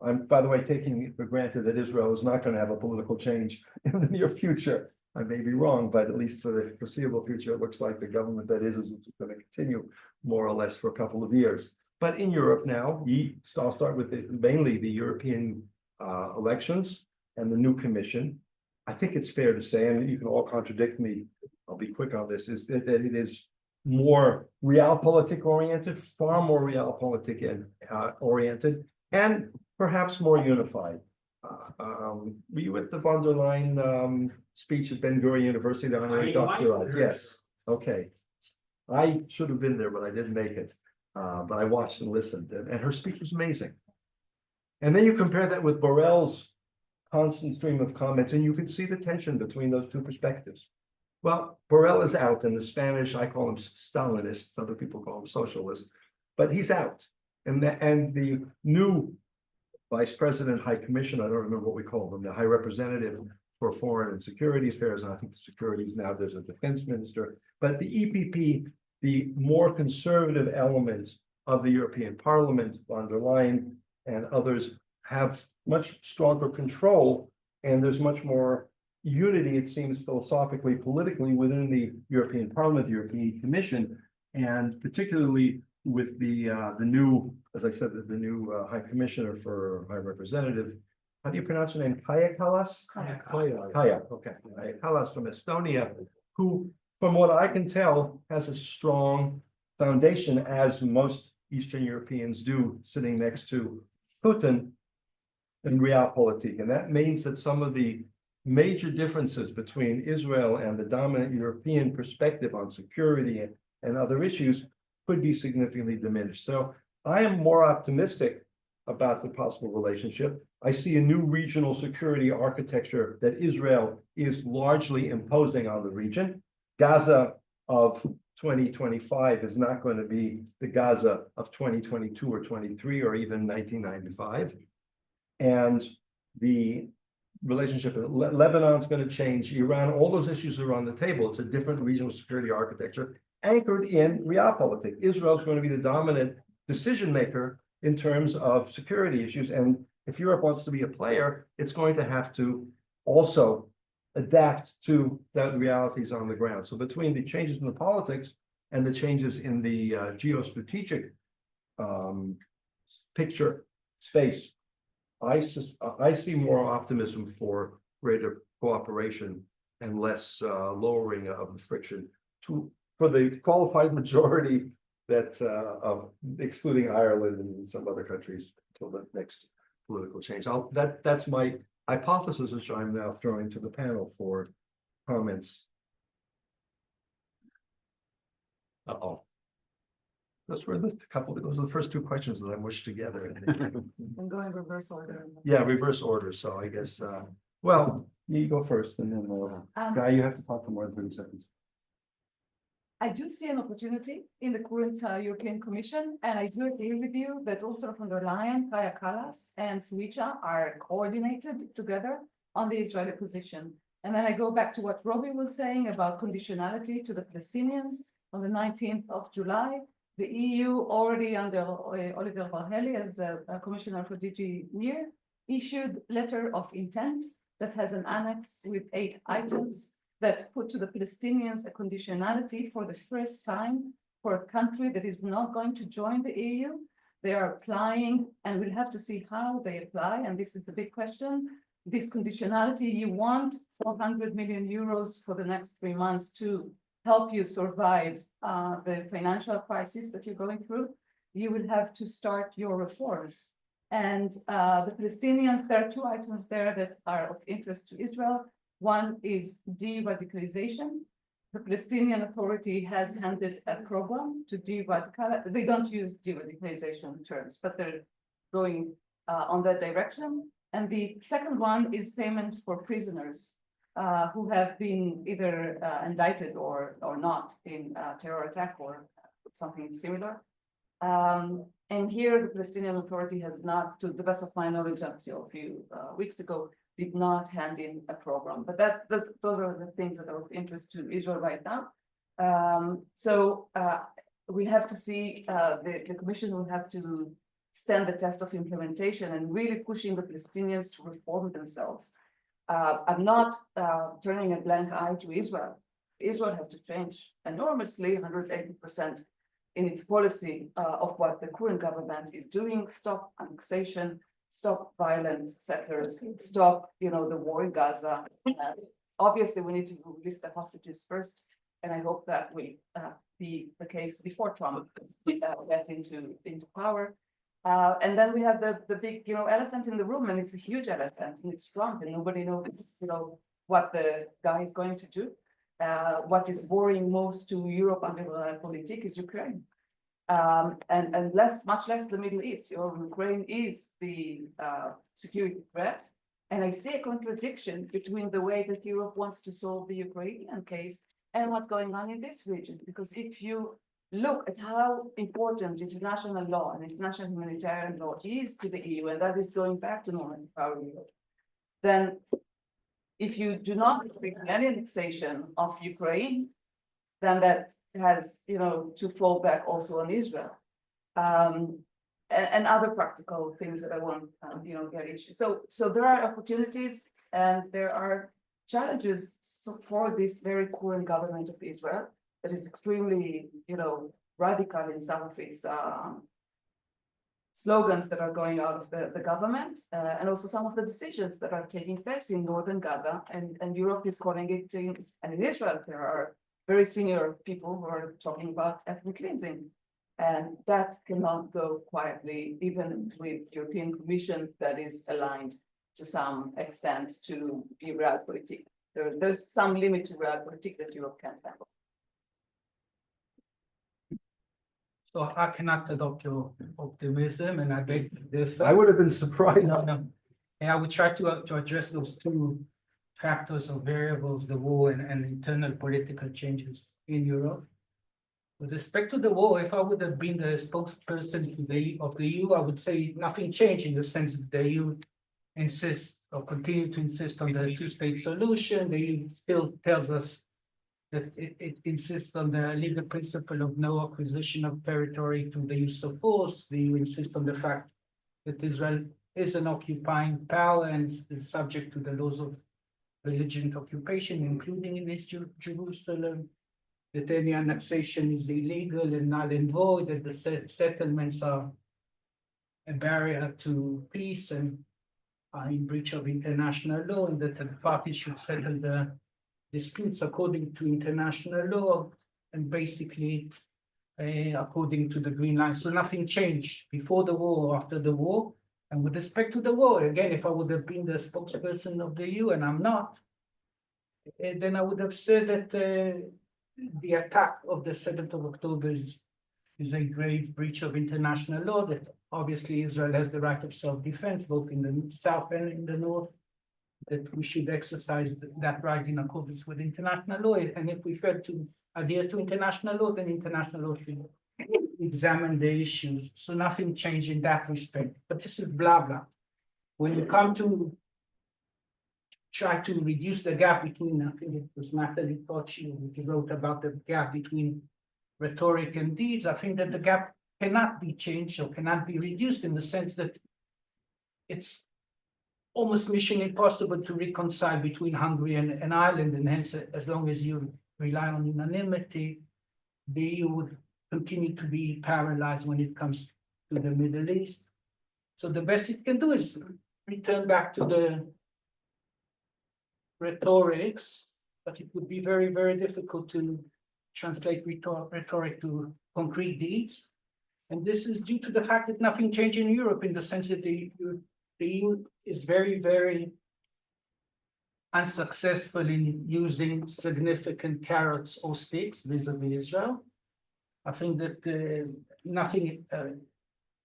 I'm, by the way, taking it for granted that Israel is not going to have a political change in the near future. I may be wrong, but at least for the foreseeable future, it looks like the government that is going to continue more or less for a couple of years. But in Europe now, I'll start with mainly the European elections and the new commission. I think it's fair to say, and you can all contradict me, I'll be quick on this, is that it is more realpolitik oriented, far more realpolitik oriented, and perhaps more unified. were you at the von der Leyen speech at Ben Gurion University that I talked about? Yes, okay. I should have been there, but I didn't make it. But I watched and listened, and her speech was amazing. And then you compare that with Borrell's constant stream of comments, and you can see the tension between those two perspectives. Well, Borrell is out, and the Spanish, I call him Stalinists, other people call him socialists, but he's out. And the new Vice President, High Commissioner, I don't remember what we call him, the High Representative for Foreign and Security Affairs, and I think the securities now there's a defense minister, but the EPP, the more conservative elements of the European Parliament, von der Leyen and others have much stronger control, and there's much more unity, it seems, philosophically, politically within the European Parliament, the European Commission, and particularly with the new, as I said, the new High Commissioner for High Representative. How do you pronounce her name? Kaya Kallas? Kaya, okay. Kaya Kallas from Estonia, who, from what I can tell, has a strong foundation, as most Eastern Europeans do, sitting next to Putin in realpolitik. And that means that some of the major differences between Israel and the dominant European perspective on security and other issues could be significantly diminished. So I am more optimistic about the possible relationship. I see a new regional security architecture that Israel is largely imposing on the region. Gaza of 2025 is not going to be the Gaza of 2022 or 23 or even 1995. And the relationship in Lebanon is going to change. Iran, all those issues are on the table. It's a different regional security architecture anchored in realpolitik. Israel is going to be the dominant decision maker in terms of security issues. And if Europe wants to be a player, it's going to have to also adapt to the realities on the ground. So between the changes in the politics and the changes in the geostrategic picture space, I see more optimism for greater cooperation and less lowering of the friction for the qualified majority that of excluding Ireland and some other countries until the next political change. That's my hypothesis, which I'm now throwing to the panel for comments. Those were those are the first two questions that I mushed together. And go in reverse order. Yeah, reverse order. So I guess, well, you go first and then Guy, you have to talk for more than 30 seconds. I do see an opportunity in the current European Commission, and I do agree with you that Ursula von der Leyen, Kaya Kallas, and Suica are coordinated together on the Israeli position. And then I go back to what Robbie was saying about conditionality to the Palestinians. On the 19th of July, the EU, already under Oliver Varhelyi as a commissioner for DG NIR, issued letter of intent that has an annex with 8 items that put to the Palestinians a conditionality for the first time for a country that is not going to join the EU. They are applying, and we'll have to see how they apply, and this is the big question. This conditionality, you want 400 million euros for the next 3 months to help you survive the financial crisis that you're going through. You will have to start your reforms. And the Palestinians, there are 2 items there that are of interest to Israel. One is de-radicalization. The Palestinian Authority has handed a program to de-radicalize. They don't use de-radicalization terms, but they're going on that direction. And the second one is payment for prisoners who have been either indicted or not in a terror attack or something similar. And here the Palestinian Authority has not, to the best of my knowledge, until a few weeks ago, did not hand in a program. But those are the things that are of interest to Israel right now. So we have to see, the Commission will have to stand the test of implementation and really pushing the Palestinians to reform themselves. I'm not turning a blank eye to Israel. Israel has to change enormously, 180% in its policy of what the current government is doing. Stop annexation, stop violent settlers, stop, the war in Gaza. Obviously, we need to release the hostages first, and I hope that will be the case before Trump gets into power. And then we have the big, elephant in the room, and it's a huge elephant, and it's Trump, and nobody knows, what the guy is going to do. What is worrying most to Europe under realpolitik is Ukraine. And much less the Middle East. Ukraine is the security threat. And I see a contradiction between the way that Europe wants to solve the Ukrainian case and what's going on in this region. Because if you look at how important international law and international humanitarian law is to the EU, and that is going back to normal power Europe, then if you do not bring any annexation of Ukraine, then that has, to fall back also on Israel. And other practical things that I won't, get into. So there are opportunities and there are challenges for this very current government of Israel that is extremely, radical in some of its slogans that are going out of the government, and also some of the decisions that are taking place in northern Gaza, and Europe is calling it, and in Israel there are very senior people who are talking about ethnic cleansing. And that cannot go quietly, even with European Commission that is aligned to some extent to be realpolitik. There's some limit to realpolitik that Europe can't handle. So I cannot adopt your optimism, and I beg to differ. I would have been surprised. And I would try to address those two factors or variables, the war and internal political changes in Europe. With respect to the war, if I would have been the spokesperson of the EU, I would say nothing changed in the sense that the EU insists or continue to insist on the two-state solution. The EU still tells us that it insists on the legal principle of no acquisition of territory through the use of force. The EU insists on the fact that Israel is an occupying power and is subject to the laws of belligerent occupation, including in East Jerusalem, that any annexation is illegal and null and void, that the settlements are a barrier to peace and are in breach of international law, and that the parties should settle the disputes according to international law and basically according to the Green Line. So nothing changed before the war or after the war. And with respect to the war, again, if I would have been the spokesperson of the EU, and I'm not, then I would have said that the attack of the 7th of October is a grave breach of international law, that obviously Israel has the right of self-defense, both in the south and in the north, that we should exercise that right in accordance with international law. And if we fail to adhere to international law, then international law should examine the issues. So nothing changed in that respect. But this is blah, blah. When you come to try to reduce the gap between, I think it was Natalie Tocci who wrote about the gap between rhetoric and deeds. I think that the gap cannot be changed or cannot be reduced in the sense that it's almost mission impossible to reconcile between Hungary and Ireland, and hence, as long as you rely on unanimity, the EU would continue to be paralyzed when it comes to the Middle East. So the best it can do is return back to the rhetorics, but it would be very, very difficult to translate rhetoric to concrete deeds. And this is due to the fact that nothing changed in Europe, in the sense that the EU is very, very unsuccessful in using significant carrots or sticks vis-a-vis Israel. I think that nothing,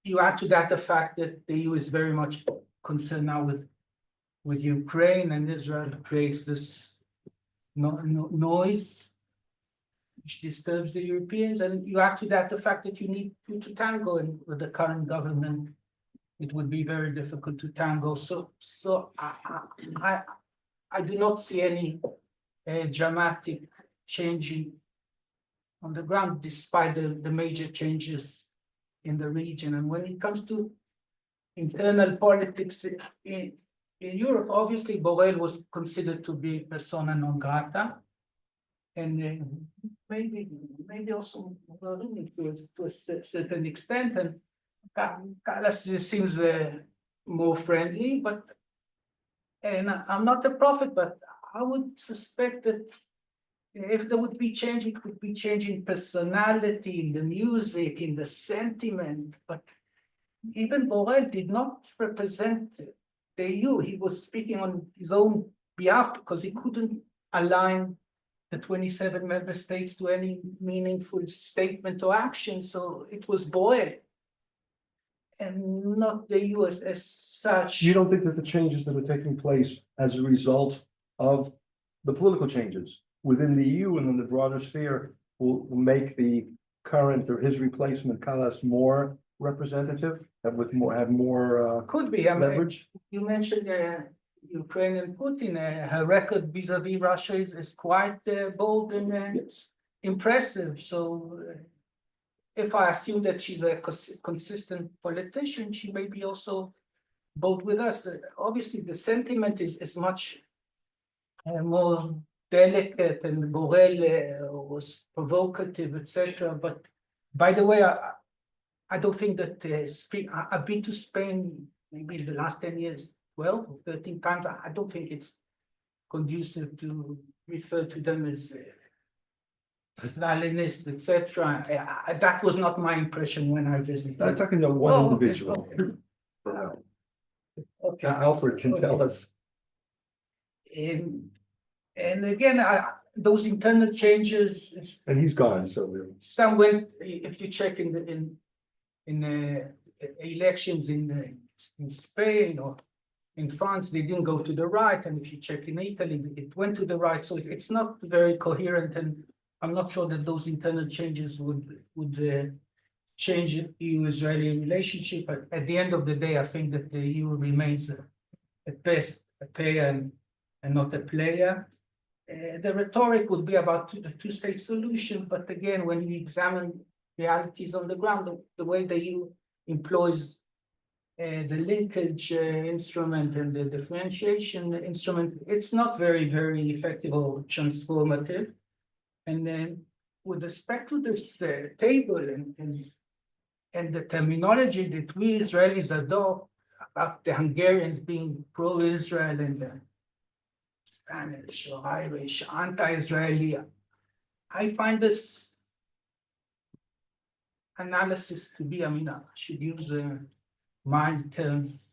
you add to that the fact that the EU is very much concerned now with Ukraine, and Israel creates this noise which disturbs the Europeans, and you add to that the fact that you need to tango, and with the current government, it would be very difficult to tango. So I do not see any dramatic change on the ground, despite the major changes in the region. And when it comes to internal politics in Europe, obviously Borrell was considered to be persona non grata, and maybe also to a certain extent, and Callas seems more friendly, and I'm not a prophet, but I would suspect that if there would be change, it would be change in personality, in the music, in the sentiment, but even Borrell did not represent the EU. He was speaking on his own behalf because he couldn't align the 27 member states to any meaningful statement or action. So it was Borrell and not the EU as such. You don't think that the changes that are taking place as a result of the political changes within the EU and in the broader sphere will make the current or his replacement, Kallas, more representative, have more Could be. I mean, leverage? you mentioned Ukraine and Putin. Her record vis-a-vis Russia is quite bold and Yes. impressive. So if I assume that she's a consistent politician, she may be also bold with us. Obviously, the sentiment is much more delicate, and Borrell was provocative, etc. But by the way, I don't think that I've been to Spain maybe in the last 10 years, 12 or 13 times. I don't think it's conducive to refer to them as Stalinist, etc. That was not my impression when I visited. I was talking to one Oh, okay, individual. Okay. Alfred can tell us. And again, those internal changes, And he's gone, so we're. some went, if you check in elections in Spain or in France, they didn't go to the right. And if you check in Italy, it went to the right. So it's not very coherent. And I'm not sure that those internal changes would change EU-Israeli relationship. But at the end of the day, I think that the EU remains at best a payer and not a player. The rhetoric would be about the two-state solution. But again, when you examine realities on the ground, the way the EU employs the linkage instrument and the differentiation instrument, it's not very, very effective or transformative. And then with respect to this table and the terminology that we Israelis adopt about the Hungarians being pro-Israel and the Spanish or Irish anti-Israeli, I find this analysis to be, I mean, I should use mild terms,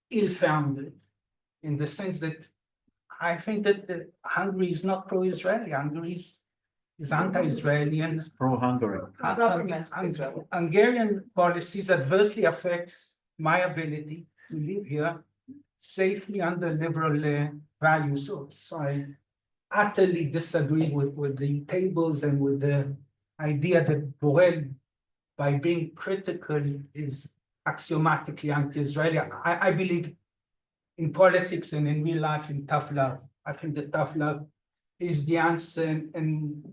ill-founded, in the sense that I think that Hungary is not pro-Israeli. Hungary is anti-Israeli and Pro-Hungary. Government of Israel. Hungarian policies adversely affects my ability to live here safely under liberal values. So I utterly disagree with the tables and with the idea that Borrell, by being critical, is axiomatically anti-Israeli. I believe in politics and in real life in tough love. I think that tough love is the answer, and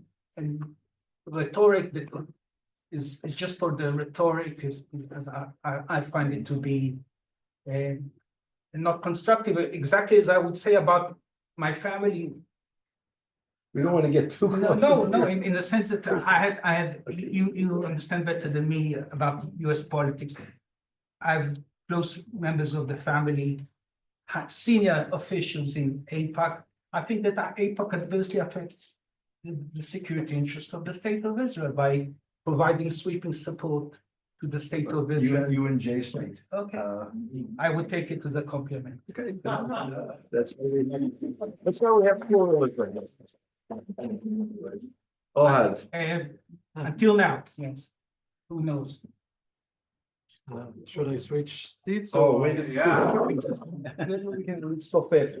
rhetoric that is just for the rhetoric, because I find it to be not constructive, exactly as I would say about my family. We don't want to get too close. No, in the sense that I had, you understand better than me about US politics. I have close members of the family, senior officials in AIPAC. I think that AIPAC adversely affects the security interest of the state of Israel by providing sweeping support to the state of Israel. You and Jay Slate. Okay, I would take it as a compliment. Okay. That's why we have four. Ohad. Until now, yes. Who knows? Should I switch seats? Oh, or- wait. Yeah. We can stop there.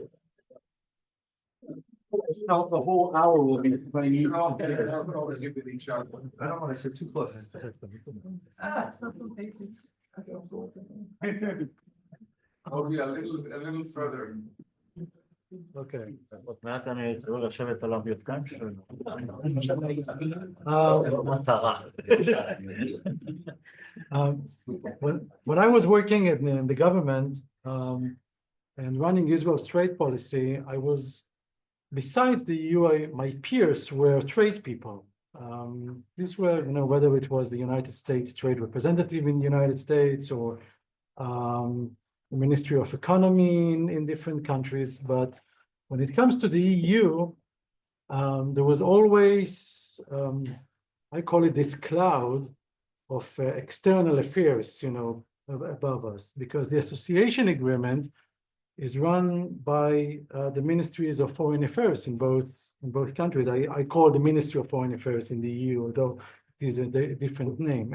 Now the whole hour will be playing. You should all get it up with each other. I don't want to sit too close. It's not two pages. Or be a little further. Okay. עוד מעט אני אצטרך לשבת על המתקן שלנו. מטרה. When I was working in the government and running Israel's trade policy, I was, besides the EU, my peers were trade people. These were, whether it was the United States Trade Representative in the United States or the Ministry of Economy in different countries. But when it comes to the EU, there was always, I call it this cloud external affairs, you know, above us, because the association agreement is run by the ministries of foreign affairs in both countries. I call the Ministry of Foreign Affairs in the EU, although it is a different name.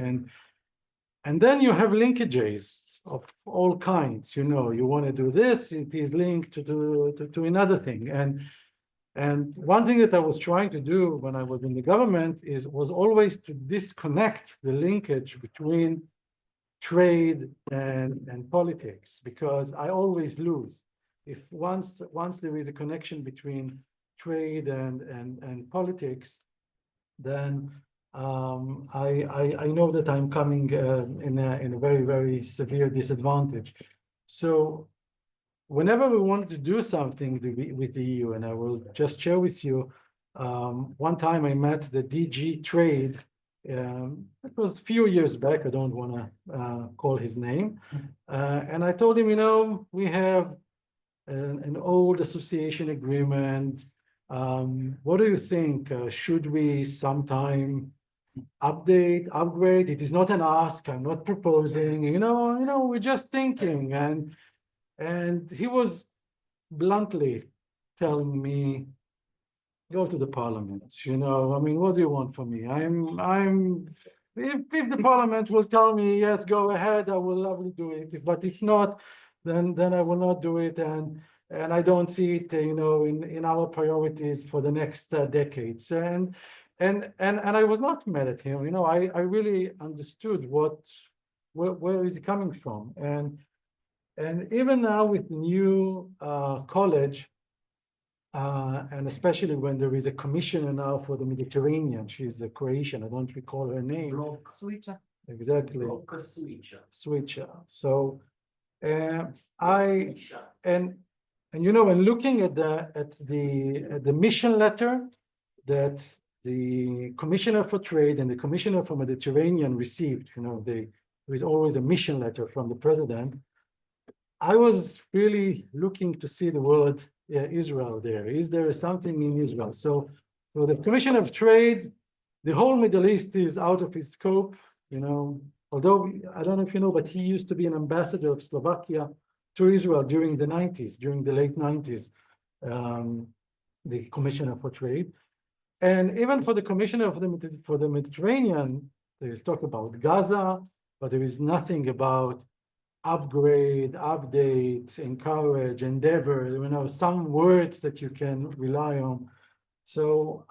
And then you have linkages of all kinds. You know, you want to do this, it is linked to another thing. And one thing that I was trying to do when I was in the government was always to disconnect the linkage between trade and politics, because I always lose. If once there is a connection between trade and politics, then I know that I'm coming in a very, very severe disadvantage. So whenever we wanted to do something with the EU, and I will just share with you, one time I met the DG Trade. It was a few years back. I don't want to call his name. And I told him, you know, we have an old association agreement. What do you think? Should we sometime upgrade? It is not an ask. I'm not proposing. You know, we're just thinking. And he was bluntly telling me, go to the parliament. You know, I mean, what do you want from me? If the parliament will tell me, yes, go ahead, I will lovely do it. But if not, then I will not do it. And I don't see it, you know, in our priorities for the next decades. And I was not mad at him. You know, I really understood where is he coming from. And even now with the new college, and especially when there is a commissioner now for the Mediterranean, she's a Croatian, I don't recall her name. Switcher. Exactly. Switcher. So and you know, when looking at the mission letter that the Commissioner for Trade and the Commissioner for Mediterranean received, you know, there is always a mission letter from the president. I was really looking to see the word Israel there. Is there something in Israel? So for the Commissioner of Trade, the whole Middle East is out of his scope, you know, although I don't know if you know, but he used to be an ambassador of Slovakia to Israel during the 90s, during the late 90s, the Commissioner for Trade. And even for the Commissioner for the Mediterranean, there is talk about Gaza, but there is nothing about upgrade, update, encourage, endeavor, you know, some words that you can rely on. So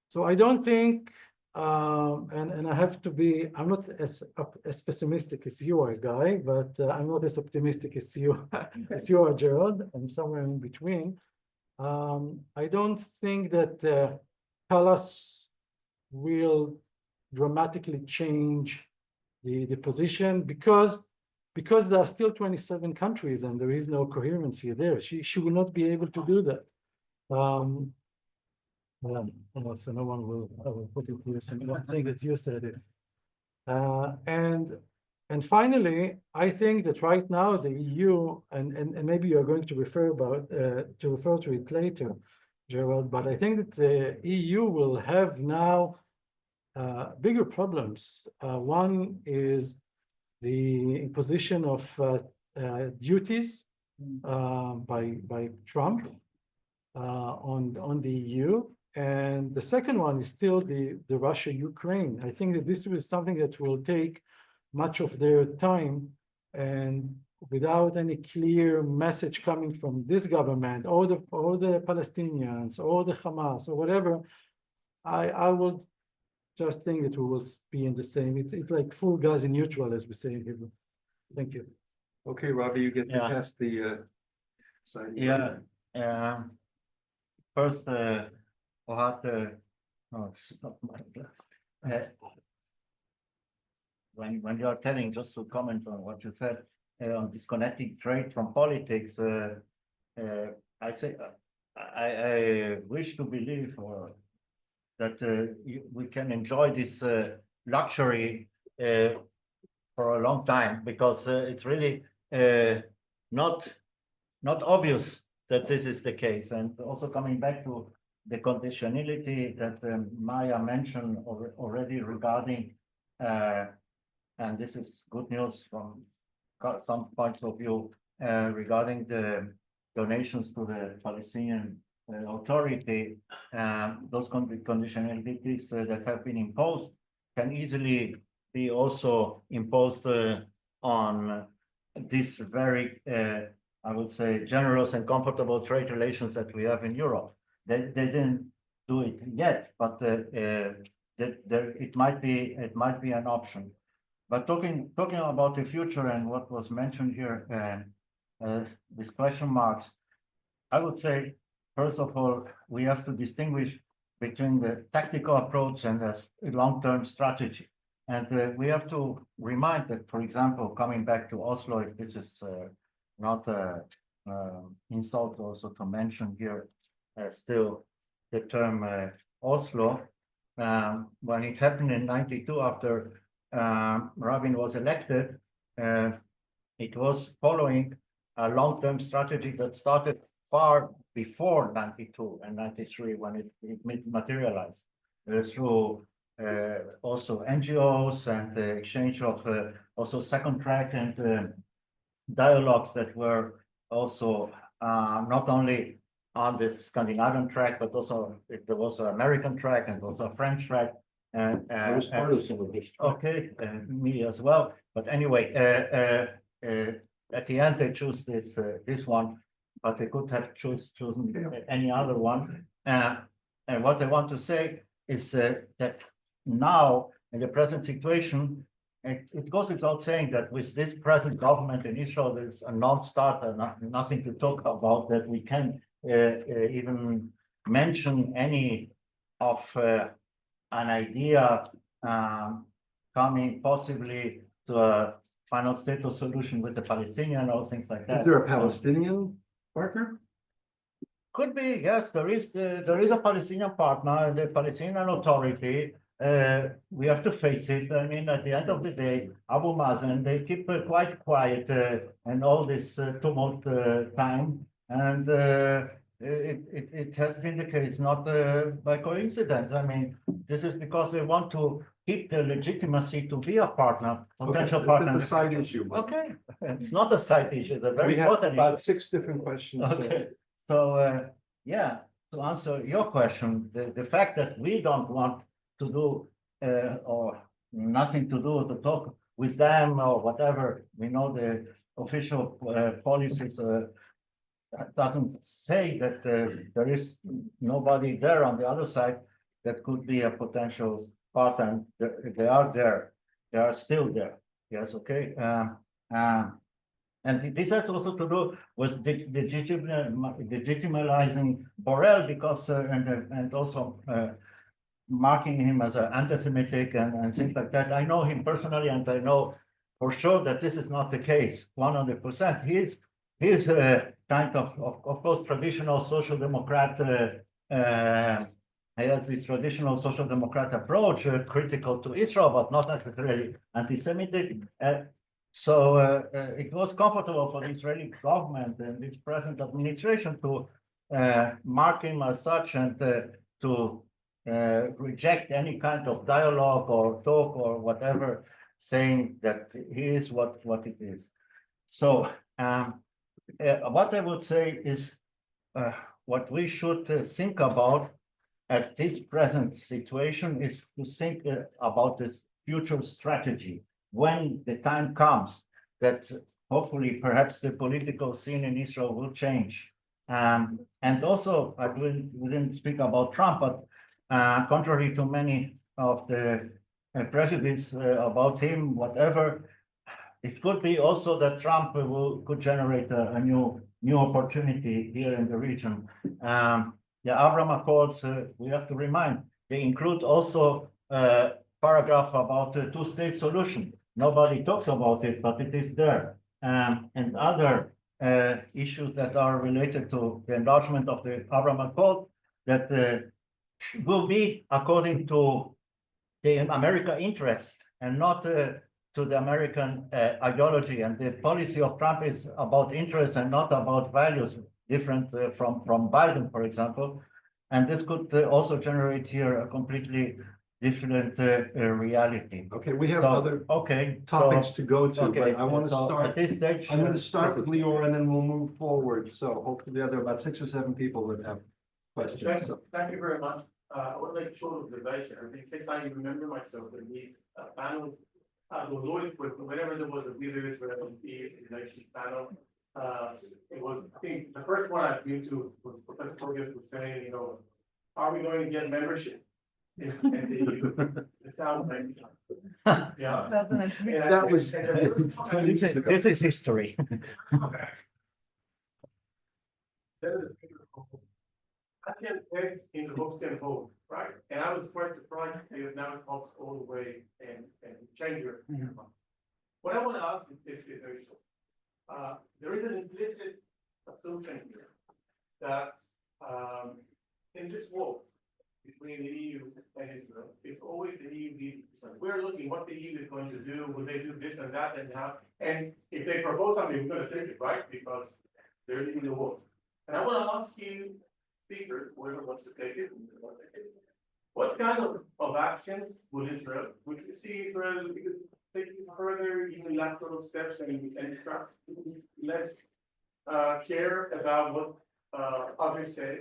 so I don't think, and I have to be, I'm not as pessimistic as you are, Guy, but I'm not as optimistic as you are, Gerald. I'm somewhere in between. I don't think that Palace will dramatically change the position because there are still 27 countries and there is no coherency there. She will not be able to do that. So no one will put it here. So one thing that you said it. And finally, I think that right now the EU and maybe you're going to refer to it later, Gerald, but I think that the EU will have now bigger problems. One is the imposition of duties by Trump on the EU. And the second one is still the Russia-Ukraine. I think that this is something that will take much of their time, and without any clear message coming from this government or the Palestinians or the Hamas or whatever, I will just think that we will be in the same. It's like full gas in neutral, as we say in Hebrew. Thank you. Okay, Robbie, you get to Yeah. cast the sign. Yeah. First, Ohad, oh, it's not my glass. When you are telling, just to comment on what you said, on disconnecting trade from politics, I say, I wish to believe that we can enjoy this luxury for a long time, because it's really not obvious that this is the case. And also coming back to the conditionality that Maya mentioned already regarding and this is good news from some points of view regarding the donations to the Palestinian Authority. Those conditionalities that have been imposed can easily be also imposed on this very, I would say, generous and comfortable trade relations that we have in Europe. They didn't do it yet, but it might be an option. But talking about the future and what was mentioned here, these question marks, I would say, first of all, we have to distinguish between the tactical approach and the long-term strategy. And we have to remind that, for example, coming back to Oslo, if this is not an insult also to mention here still the term Oslo, when it happened in '92 after Rabin was elected, it was following a long-term strategy that started far before '92 and '93 when it materialized through also NGOs and the exchange of also second track and dialogues that were also not only on this Scandinavian track, but also there was an American track and also a French track. And I was part of some of this. okay, me as well. But anyway, at the end they choose this one, but they could have chosen any other one. And what I want to say is that now in the present situation, it goes without saying that with this present government in Israel, there's a non-starter, nothing to talk about that we can even mention any of an idea coming possibly to a final status solution with the Palestinian or things like that. Is there a Palestinian partner? Could be, yes, there is a Palestinian partner, the Palestinian Authority. We have to face it. I mean, at the end of the day, Abu Mazen, they keep quite quiet and all this tumult time. And it has been the case, not by coincidence. I mean, this is because they want to keep the legitimacy to be a partner, potential partner. It's a side issue. but Okay, it's not a side issue, it's a very We have important about issue. 6 different questions. Okay, so yeah, to answer your question, the fact that we don't want to do or nothing to do to talk with them or whatever, we know the official policies doesn't say that there is nobody there on the other side that could be a potential partner. They are there, they are still there. Yes, okay. And this has also to do with legitimizing Borrell because and also marking him as an anti-Semitic and things like that. I know him personally, and I know for sure that this is not the case 100%. He's kind of course, traditional social democrat. He has this traditional social democrat approach, critical to Israel, but not necessarily anti-Semitic. So it was comfortable for the Israeli government and its present administration to mark him as such and to reject any kind of dialogue or talk or whatever, saying that he is what it is. So what I would say is what we should think about at this present situation is to think about this future strategy when the time comes that hopefully perhaps the political scene in Israel will change. And also, we didn't speak about Trump, but contrary to many of the prejudice about him, whatever, it could be also that Trump could generate a new opportunity here in the region. The Abraham Accords, we have to remind, they include also a paragraph about the two-state solution. Nobody talks about it, but it is there. And other issues that are related to the enlargement of the Abraham Accord that will be according to the American interest and not to the American ideology. And the policy of Trump is about interest and not about values, different from Biden, for example. And this could also generate here a completely different reality. Okay, we have So, other okay, topics so, to go to, okay, but I want to so start. at this stage. I'm going to start with Lior and then we'll move forward. So hopefully there are about 6 or 7 people that have questions. So, Thank you very much. I would like to show observation. I think since I remember myself in these panels, was always whenever there was a Whither Israeli Relations panel, it was, I think, the first one I've been to was Professor Torges was saying, you know, are we going to get membership? And it sounds like, yeah. 2003. that was And the first time I This is, this is history. I can text in the Hooks and Hope, right? And I was quite surprised to see it now it Hooks all the way and change your. What I want to ask is very short. There is an implicit assumption here that in this war between the EU and Israel, it's always the EU leading. We're looking what the EU is going to do, will they do this and that and how, and if they propose something, we're going to take it, right? Because they're leading the war. And I want to ask you, speakers, whoever wants to take it, what kind of actions will Israel, would you see Israel taking further unilateral steps and perhaps less care about what others say,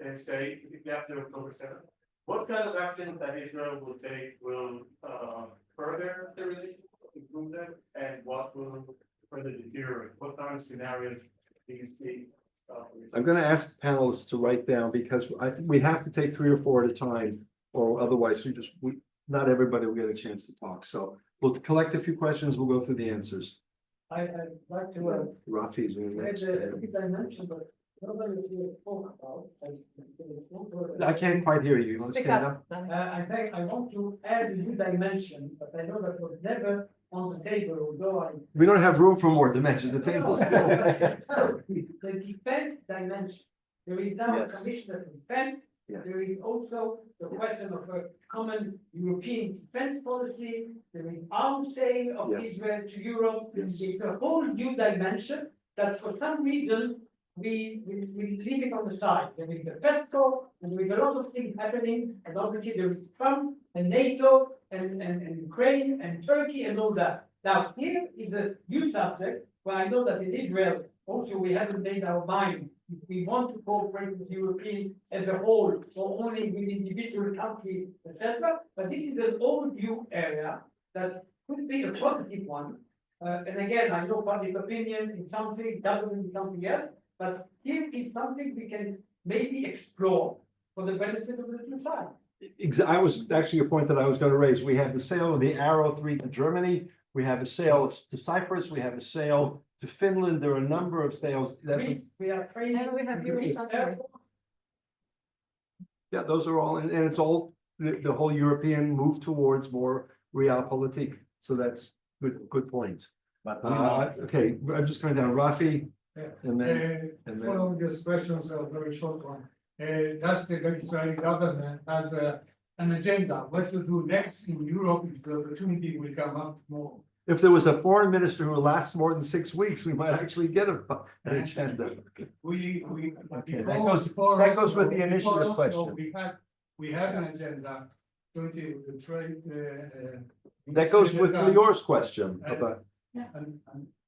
and say after October 7th? What kind of actions that Israel will take will further the relationship, improve them, and what will further deteriorate? What kind of scenarios do you see? I'm going to ask the panelists to write down because we have to take 3 or 4 at a time, or otherwise not everybody will get a chance to talk. So we'll collect a few questions. We'll go through the answers. I'd like to Rafi's next. dimension, but nobody really spoke about. I can't quite hear you. You want to Speak stand up. up? I think I want to add a new dimension, but I know that was never on the table, although I. We don't have room for more dimensions. The table's full. The defense dimension. There is now a Yes. commissioner for defense. Yes. There is also the question of a common European defense policy. There is arms sale of Yes. Israel to Europe. Yes. It's a whole new dimension that for some reason we leave it on the side. There is the PESCO, and there is a lot of things happening, and obviously there is Trump and NATO and Ukraine and Turkey and all that. Now, here is a new subject, where I know that in Israel, also we haven't made our mind if we want to cooperate with European as a whole, or only with individual countries, etc. But this is an old new area that could be a positive one. And again, I know public opinion in something doesn't mean something else, but here is something we can maybe explore for the benefit of the two sides. I was actually a point that I was going to raise. We have the sale of the Arrow 3 to Germany. We have a sale to Cyprus. We have a sale to Finland. There are a number of sales. We are training. And we have Europe suffering. Yeah, those are all, and it's all the whole European move towards more realpolitik. So that's good point. But Okay, I'm just going down. Rafi, and then Following these questions, a very short one. Does the Israeli government has an agenda, what to do next in Europe if the opportunity will come up more? if there was a foreign minister who lasts more than 6 weeks, we might actually get an agenda. We, Okay, before that goes with the before initiative Oslo, question. we had an agenda, the trade. That goes with Lior's question about,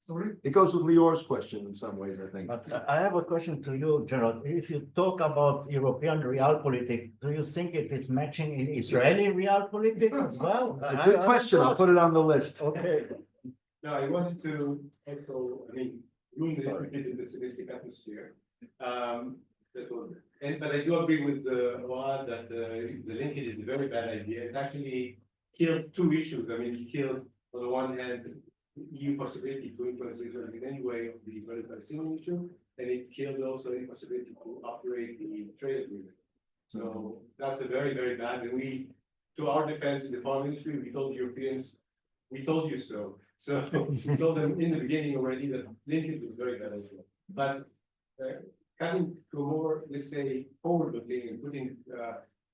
Sorry? it goes with Lior's question in some ways, I think. But I have a question to you, Gerald. If you talk about European realpolitik, do you think it is matching in Israeli realpolitik as well? Good question. I'll put it on the list. Okay. No, I wanted to echo, I mean, ruin a little bit in the pessimistic atmosphere. But I do agree with Oad that the linkage is a very bad idea. It actually killed 2 issues. I mean, it killed, on the one hand, EU possibility to influence Israel in any way of the Israeli-Palestinian issue, and it killed also any possibility to operate the trade agreement. So that's a very, very bad. And we, to our defense in the foreign ministry, we told Europeans, we told you so. So we told them in the beginning already that linkage was very bad as well. But cutting to a more, let's say, forward-looking and putting,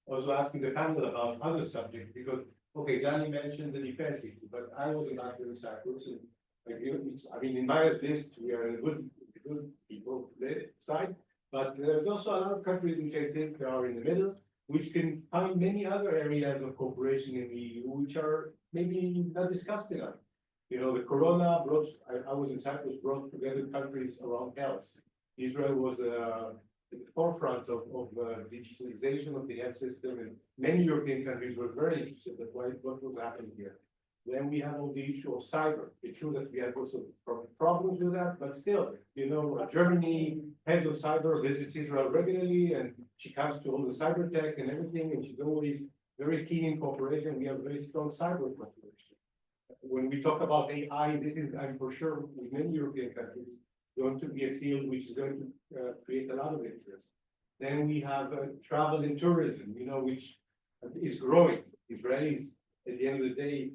also asking the panel about other subjects, because okay, Danny mentioned the defense issue, but I was ambassador in Cyprus, and like, I mean, in my list, we are in a good people side, but there's also a lot of countries which I think are in the middle, which can find many other areas of cooperation in the EU, which are maybe not discussed enough. You know, the Corona brought, I was in Cyprus, brought together countries around health. Israel was at the forefront of digitalization of the health system, and many European countries were very interested in what was happening here. Then we have all the issue of cyber. It's true that we have also problems with that, but still, you know, Germany, heads of cyber, visits Israel regularly, and she comes to all the cyber tech and everything, and she's always very keen in cooperation. We have very strong cyber cooperation. When we talk about AI, this is, I'm for sure, with many European countries, going to be a field which is going to create a lot of interest. Then we have travel and tourism, you know, which is growing. Israelis, at the end of the day,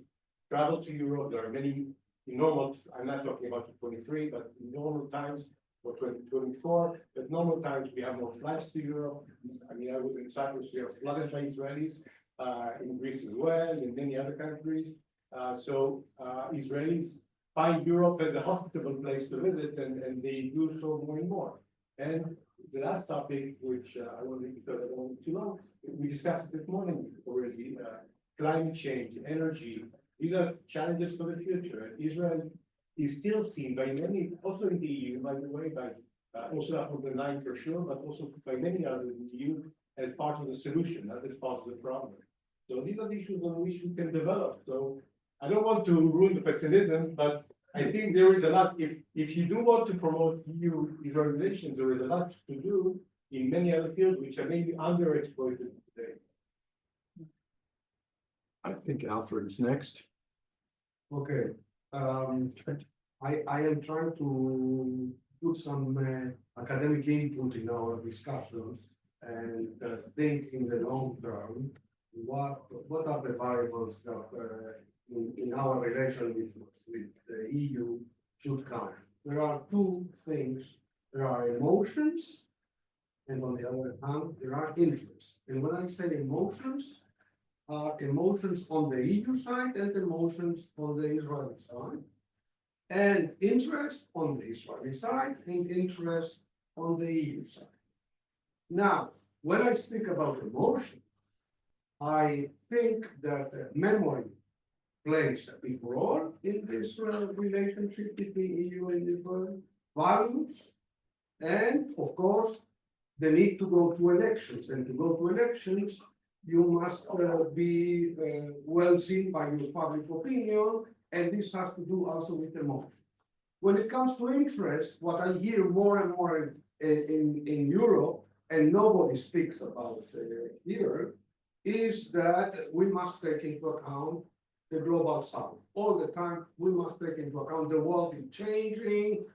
travel to Europe. There are many in normal, I'm not talking about 2023, but in normal times for 2024, but normal times we have more flights to Europe. I mean, I was in Cyprus, we are flooded by Israelis, in Greece as well, in many other countries. So Israelis find Europe as a hospitable place to visit, and they do so more and more. And the last topic, which I want to make, because I don't want too long, we discussed it this morning already, climate change, energy. These are challenges for the future. Israel is still seen by many, also in the EU, by the way, by Ursula von der Leyen for sure, but also by many others in the EU as part of the solution, not as part of the problem. So these are the issues on which we can develop. So I don't want to ruin the pessimism, but I think there is a lot. If you do want to promote EU-Israel relations, there is a lot to do in many other fields which are maybe underexploited today. I think Alfred is next. Okay, I am trying to put some academic input in our discussion and think in the long term, what are the variables that in our relation with the EU should count. There are two things. There are emotions, and on the other hand, there are interests. And when I say emotions, emotions on the EU side and emotions on the Israeli side, and interest on the Israeli side and interest on the EU side. Now, when I speak about emotion, I think that memory plays a big role in this relationship between EU and Israel, values, and of course, the need to go to elections. And to go to elections, you must be well seen by your public opinion, and this has to do also with emotion. When it comes to interest, what I hear more and more in Europe, and nobody speaks about here, is that we must take into account the global south. All the time, we must take into account the world is changing,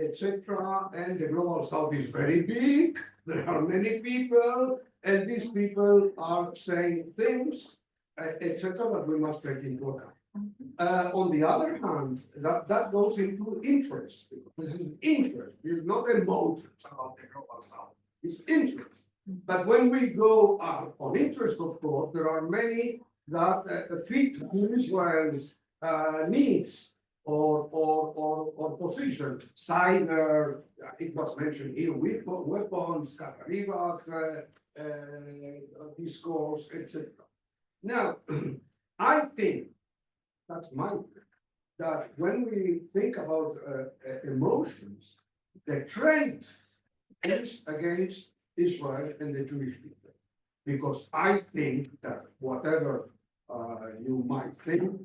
etc. And the global south is very big. There are many people, and these people are saying things, etc. that we must take into account. On the other hand, that goes into interest. This is interest. It's not emotions about the global south. It's interest. But when we go on interest, of course, there are many that fit Israel's needs or position. Cyber, it was mentioned here, weapons, Katarivas, discourse, etc. Now, I think that's my view, that when we think about emotions, the trend is against Israel and the Jewish people, because I think that whatever you might think,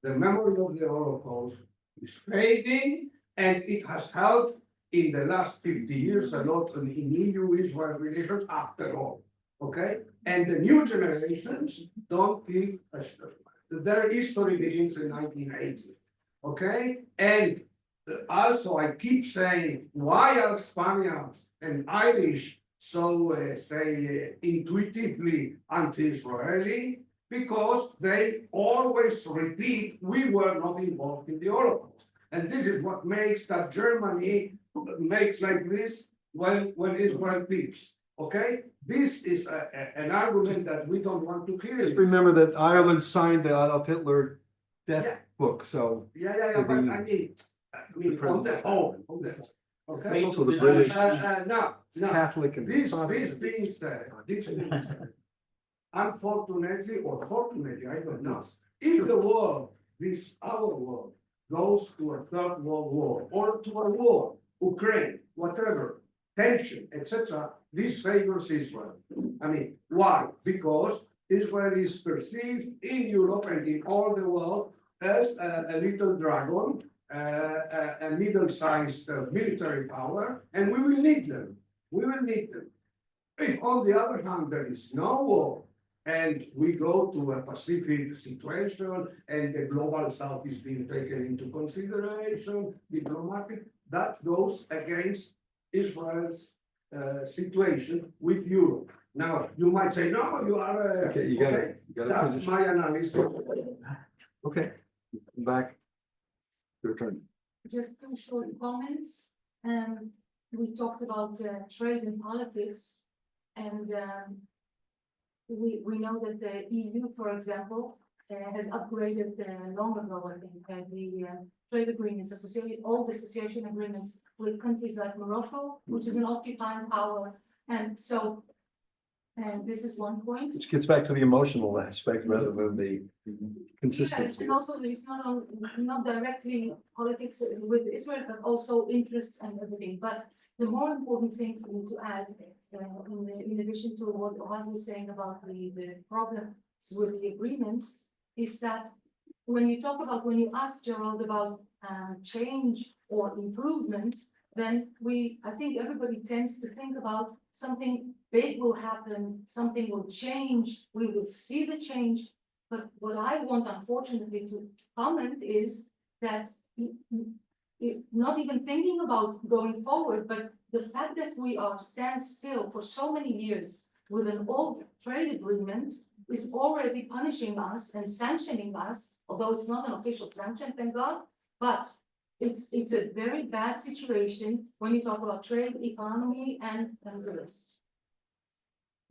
the memory of the Holocaust is fading, and it has helped in the last 50 years a lot in EU-Israel relations after all, okay? And the new generations don't give a shit. Their history begins in 1980, okay? And also I keep saying, why are Spaniards and Irish so, say, intuitively anti-Israeli? Because they always repeat, we were not involved in the Holocaust. And this is what makes that Germany makes like this when Israel peeps, okay? This is an argument that we don't want to hear. Just remember that Ireland signed the Adolf Hitler death book, so. Yeah, but I mean on the whole, okay? Also the British, Now, Catholic and this Protestant. being said, unfortunately or fortunately, I don't know, if the world, our world, goes to a third world war or to a war, Ukraine, whatever, tension, etc., this favors Israel. I mean, why? Because Israel is perceived in Europe and in all the world as a little dragon, a middle-sized military power, and we will need them. We will need them. If on the other hand, there is no war, and we go to a Pacific situation, and the global south is being taken into consideration, diplomatic, that goes against Israel's situation with Europe. Now, you might say, no, you are. Okay, you gotta That's finish. my analysis. Okay, back. Your turn. Just some short comments. We talked about trade and politics, and we know that the EU, for example, has upgraded long ago, I think, the trade agreements, all the association agreements with countries like Morocco, which is an occupying power, and so. And this is one point. Which gets back to the emotional aspect rather than the Yeah, consistency. and also it's not directly politics with Israel, but also interests and everything. But the more important thing for me to add, in addition to what Ohad was saying about the problems with the agreements, is that when you ask Gerald about change or improvement, then I think everybody tends to think about something big will happen, something will change, we will see the change. But what I want, unfortunately, to comment is that not even thinking about going forward, but the fact that we are stand still for so many years with an old trade agreement is already punishing us and sanctioning us, although it's not an official sanction, thank God, but it's a very bad situation when you talk about trade, economy, and the rest.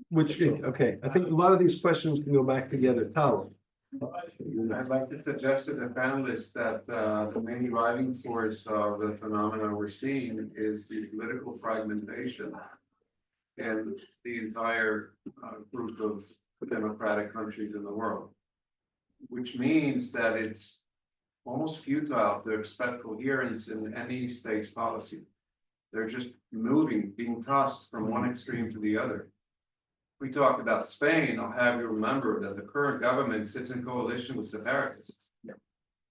Which, okay, I think a lot of these questions can go back together. Tal. I'd like to suggest to the panelists that the main driving force of the phenomena we're seeing is the political fragmentation and the entire group of democratic countries in the world, which means that it's almost futile to expect coherence in any state's policy. They're just moving, being tossed from one extreme to the other. We talked about Spain. I'll have you remember that the current government sits in coalition with separatists.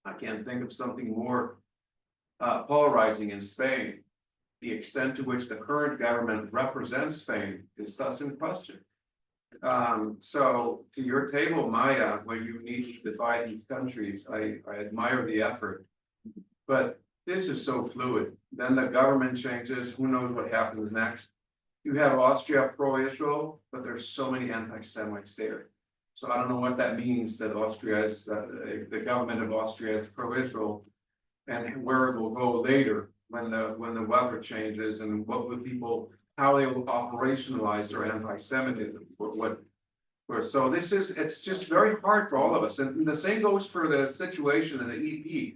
I can't think of something more polarizing in Spain. The extent to which the current government represents Spain is thus in question. So to your table, Maya, where you need to divide these countries, I admire the effort, but this is so fluid. Then the government changes, who knows what happens next. You have Austria pro-Israel, but there's so many anti-Semites there. So I don't know what that means that Austria is, the government of Austria is pro-Israel, and where it will go later when the weather changes and what will people, how they will operationalize their anti-Semitism. So it's just very hard for all of us. And the same goes for the situation in the EP.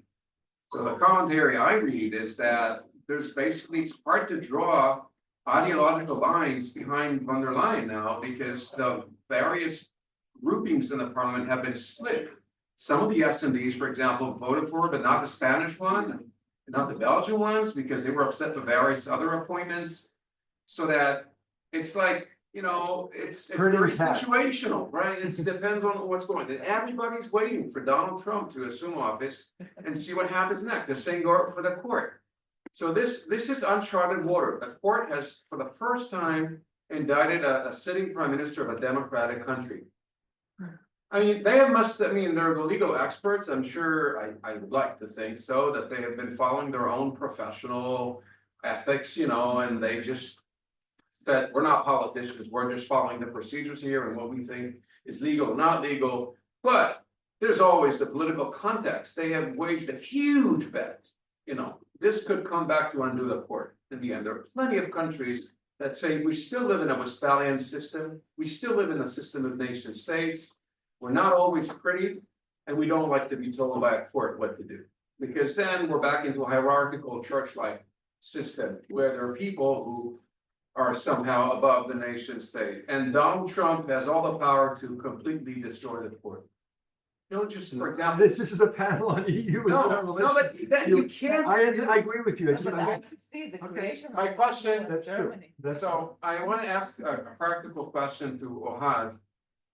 So the commentary I read is that there's basically, it's hard to draw ideological lines behind von der Leyen now because the various groupings in the parliament have been split. Some of the SMDs, for example, voted for it, but not the Spanish one, and not the Belgian ones, because they were upset with various other appointments. So that it's like, you know, it's very situational, right? It depends on what's going on. Everybody's waiting for Donald Trump to assume office and see what happens next. The same goes for the court. So this is uncharted water. The court has, for the first time, indicted a sitting prime minister of a democratic country. I mean, they're the legal experts. I'm sure, I would like to think so, that they have been following their own professional ethics, you know, and they just said, we're not politicians, we're just following the procedures here and what we think is legal, not legal. But there's always the political context. They have waged a huge bet, you know. This could come back to undo the court in the end. There are plenty of countries that say we still live in a Westphalian system. We still live in a system of nation states. We're not always pretty, and we don't like to be told by a court what to do. Because then we're back into a hierarchical church-like system where there are people who are somehow above the nation state. And Donald Trump has all the power to completely destroy the port. Don't just, for example. This is a panel on EU. No, no, but that you can't. I agree with you. It's But just- the ICC is the Okay. creation of. My question- That's true. Germany. So I want to ask a practical question to Ohad.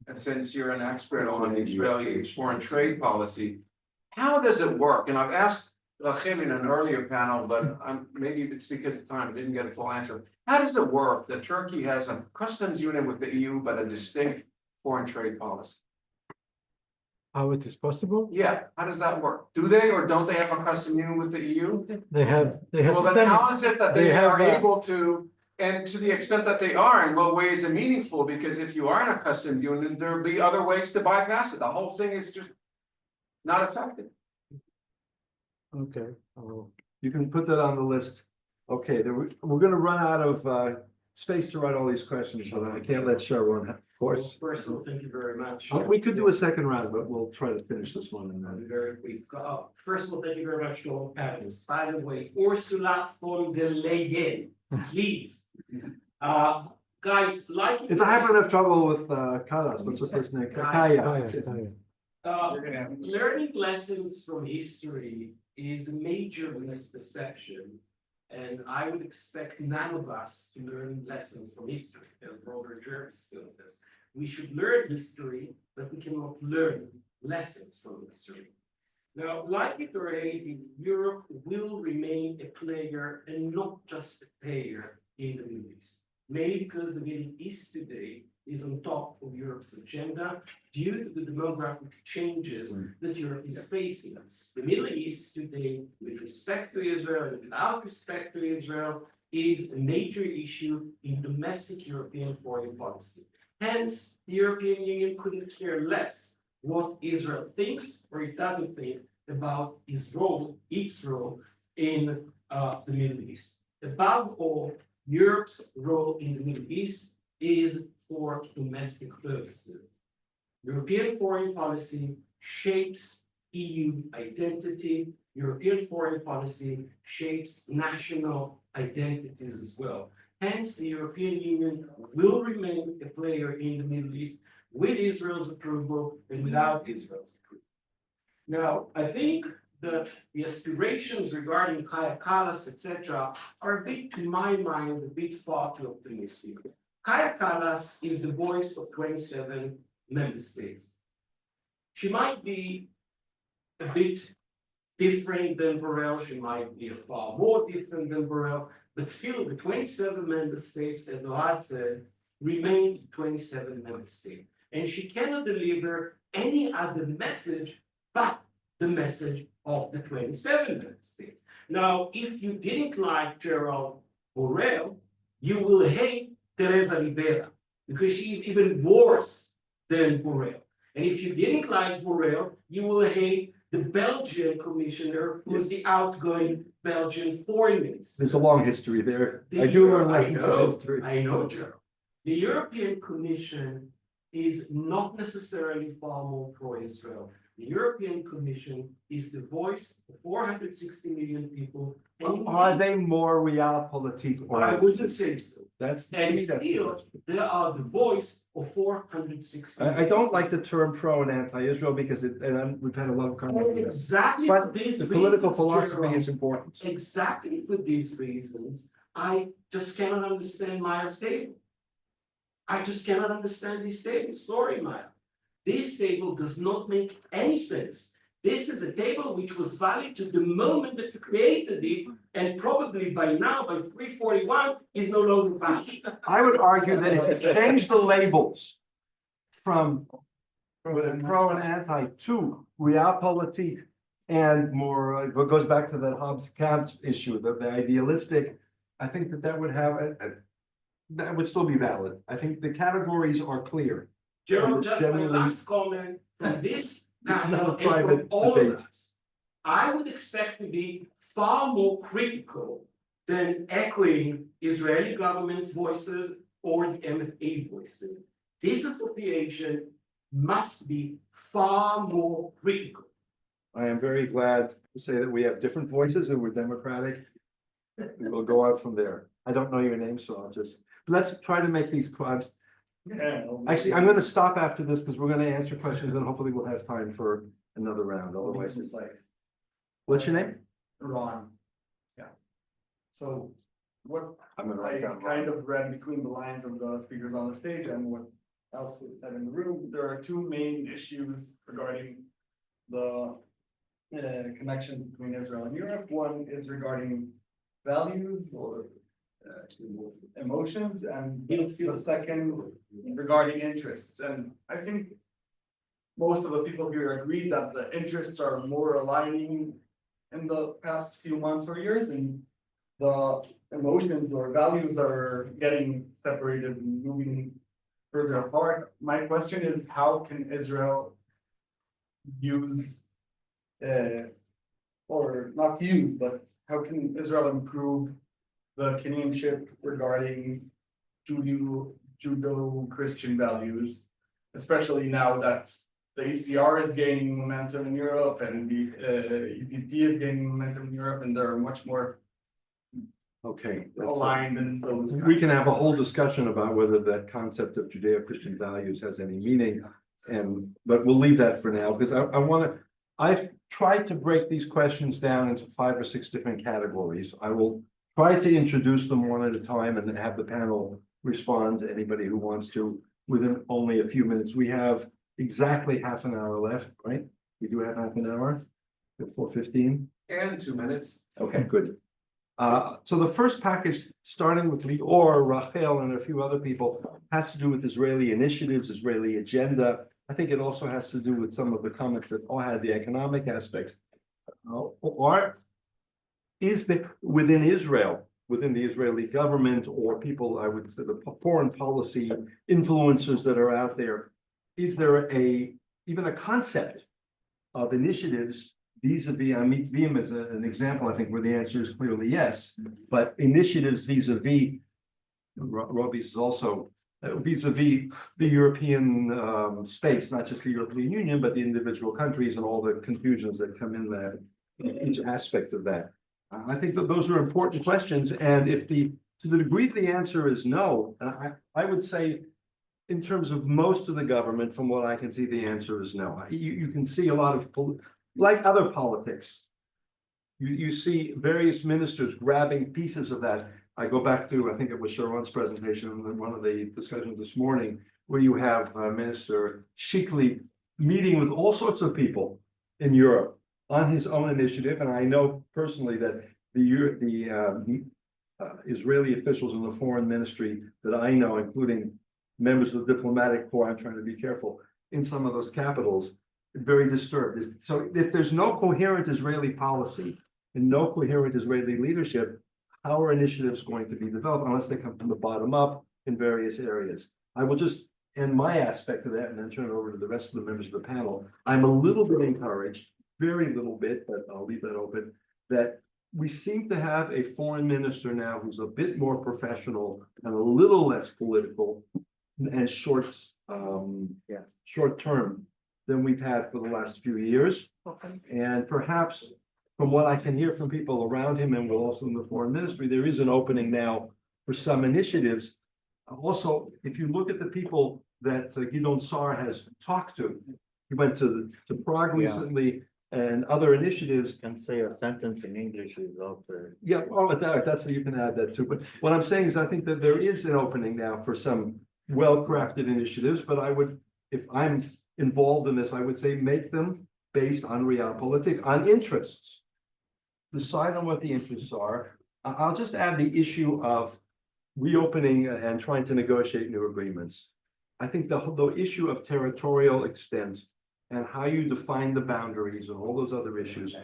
And since you're an expert on Israeli foreign trade policy, how does it work? And I've asked Rachel in an earlier panel, but maybe it's because of time, I didn't get a full answer. How does it work that Turkey has a customs union with the EU, but a distinct foreign trade policy? How it is possible? Yeah, how does that work? Do they or don't they have a customs union with the EU? They have Well, then how is it that they they have, are able to, and to the extent that they are, in what way is it meaningful? Because if you are in a customs union, there'll be other ways to bypass it. The whole thing is just not effective. Okay, you can put that on the list. Okay, we're gonna run out of space to write all these questions, but I can't let Sharon, of course. First of all, thank you very much. We could do a second round, but we'll try to finish this one and then. Very quick. First of all, thank you very much to all panelists. By the way, Ursula von der Leyen, please. Guys, like. It's, I have enough trouble with Kalas, what's the first name? Kaya. Learning lessons from history is a major misperception. And I would expect none of us to learn lessons from history, as Robert Jervis still does. We should learn history, but we cannot learn lessons from history. Now, like it or hate it, Europe will remain a player and not just a payer in the Middle East. Mainly because the Middle East today is on top of Europe's agenda due to the demographic changes that Europe is facing. The Middle East today, with respect to Israel and without respect to Israel, is a major issue in domestic European foreign policy. Hence, the European Union couldn't care less what Israel thinks or it doesn't think about its role in the Middle East. Above all, Europe's role in the Middle East is for domestic purposes. European foreign policy shapes EU identity. European foreign policy shapes national identities as well. Hence, the European Union will remain a player in the Middle East with Israel's approval and without Israel's approval. Now, I think that the aspirations regarding Kaya Kallas, etc., are a bit, to my mind, a bit far too optimistic. Kaya Kallas is the voice of 27 member states. She might be a bit different than Borrell, she might be far more different than Borrell, but still the 27 member states, as Ohad said, remain 27 member states. And she cannot deliver any other message but the message of the 27 member states. Now, if you didn't like Gerald Borrell, you will hate Teresa Ribera, because she is even worse than Borrell. And if you didn't like Borrell, you will hate the Belgian commissioner, who is the outgoing Belgian foreign minister. There's a long history there. I do learn lessons from history. I know, Gerald. The European Commission is not necessarily far more pro-Israel. The European Commission is the voice of 460 million people. Are they more realpolitik? I wouldn't say so. That's. to And me, that's the still, question. they are the voice of 460. I don't like the term pro and anti-Israel because we've had a lot of conversation. Exactly for But these the political reasons, philosophy Gerald, is important. exactly for these reasons, I just cannot understand Maya's table. I just cannot understand this table. Sorry, Maya. This table does not make any sense. This is a table which was valid to the moment that you created it, and probably by now, by 341, is no longer valid. I would argue that if you change the labels from pro and anti to realpolitik and more, what goes back to that Hobbes-Kant issue, the idealistic, I think that would have that would still be valid. I think the categories are clear. Gerald, just my Generally- last comment from this This is not a panel and from private all debate. of us. I would expect to be far more critical than echoing Israeli government's voices or the MFA voices. This association must be far more critical. I am very glad to say that we have different voices and we're democratic. We'll go out from there. I don't know your name, so I'll just let's try to make these crimes. Actually, I'm gonna stop after this because we're gonna answer questions and hopefully we'll have time for another round, otherwise it's like. What's your name? Ron. Yeah. So what I'm gonna I write down. kind of read between the lines of the speakers on the stage and what else was said in the room, there are two main issues regarding the connection between Israel and Europe. One is regarding values or emotions, and the second regarding interests. And I think most of the people here agree that the interests are more aligning in the past few months or years, and the emotions or values are getting separated and moving further apart. My question is, how can Israel use, or not use, but how can Israel improve the kinship regarding Judeo-Christian values, especially now that the ECR is gaining momentum in Europe and the EPP is gaining momentum in Europe, and they're much more Okay. aligned in those. We can have a whole discussion about whether that concept of Judeo-Christian values has any meaning. But we'll leave that for now, because I've tried to break these questions down into 5 or 6 different categories. I will try to introduce them one at a time and then have the panel respond to anybody who wants to within only a few minutes. We have exactly half an hour left, right? We do have half an hour, 4:15. And 2 minutes. Okay, good. So the first package, starting with Lior, Rachel, and a few other people, has to do with Israeli initiatives, Israeli agenda. I think it also has to do with some of the comments that all had the economic aspects. Or is there within Israel, within the Israeli government, or people, I would say, the foreign policy influencers that are out there, is there even a concept of initiatives vis-a-vis, Amit Vim is an example, I think, where the answer is clearly yes, but initiatives vis-a-vis, Robbie's is also vis-a-vis the European space, not just the European Union, but the individual countries and all the confusions that come in that, each aspect of that. I think that those are important questions, and to the degree the answer is no, I would say in terms of most of the government, from what I can see, the answer is no. You can see a lot of, like other politics, you see various ministers grabbing pieces of that. I go back to, I think it was Sharon's presentation in one of the discussions this morning, where you have Minister Shikli meeting with all sorts of people in Europe on his own initiative. And I know personally that the Israeli officials in the foreign ministry that I know, including members of the diplomatic corps, I'm trying to be careful, in some of those capitals, very disturbed. So if there's no coherent Israeli policy and no coherent Israeli leadership, how are initiatives going to be developed unless they come from the bottom up in various areas? I will just end my aspect of that and then turn it over to the rest of the members of the panel. I'm a little bit encouraged, very little bit, but I'll leave that open, that we seem to have a foreign minister now who's a bit more professional and a little less political and short term than we've had for the last few years. And perhaps from what I can hear from people around him and also in the foreign ministry, there is an opening now for some initiatives. Also, if you look at the people that Gideon Sar has talked to, he went to Prague recently and other initiatives. Can say a sentence in English is okay. Yeah, that's you can add that too. But what I'm saying is I think that there is an opening now for some well-crafted initiatives, but I would, if I'm involved in this, I would say make them based on realpolitik, on interests. Decide on what the interests are. I'll just add the issue of reopening and trying to negotiate new agreements. I think the issue of territorial extent and how you define the boundaries and all those other issues,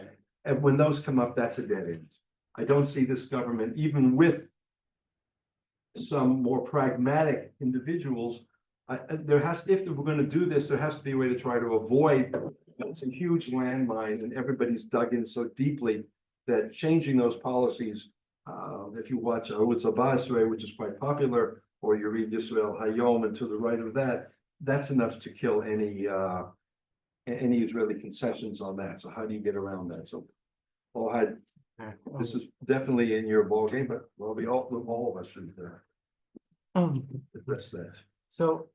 and when those come up, that's a dead end. I don't see this government, even with some more pragmatic individuals, if we're going to do this, there has to be a way to try to avoid, it's a huge landmine and everybody's dug in so deeply that changing those policies, if you watch Arutz Basra, which is quite popular, or you read Yisrael Hayom, and to the right of that, that's enough to kill any Israeli concessions on that. So how do you get around that? So, this is definitely in your ballgame, but well, all of us should. address that. So,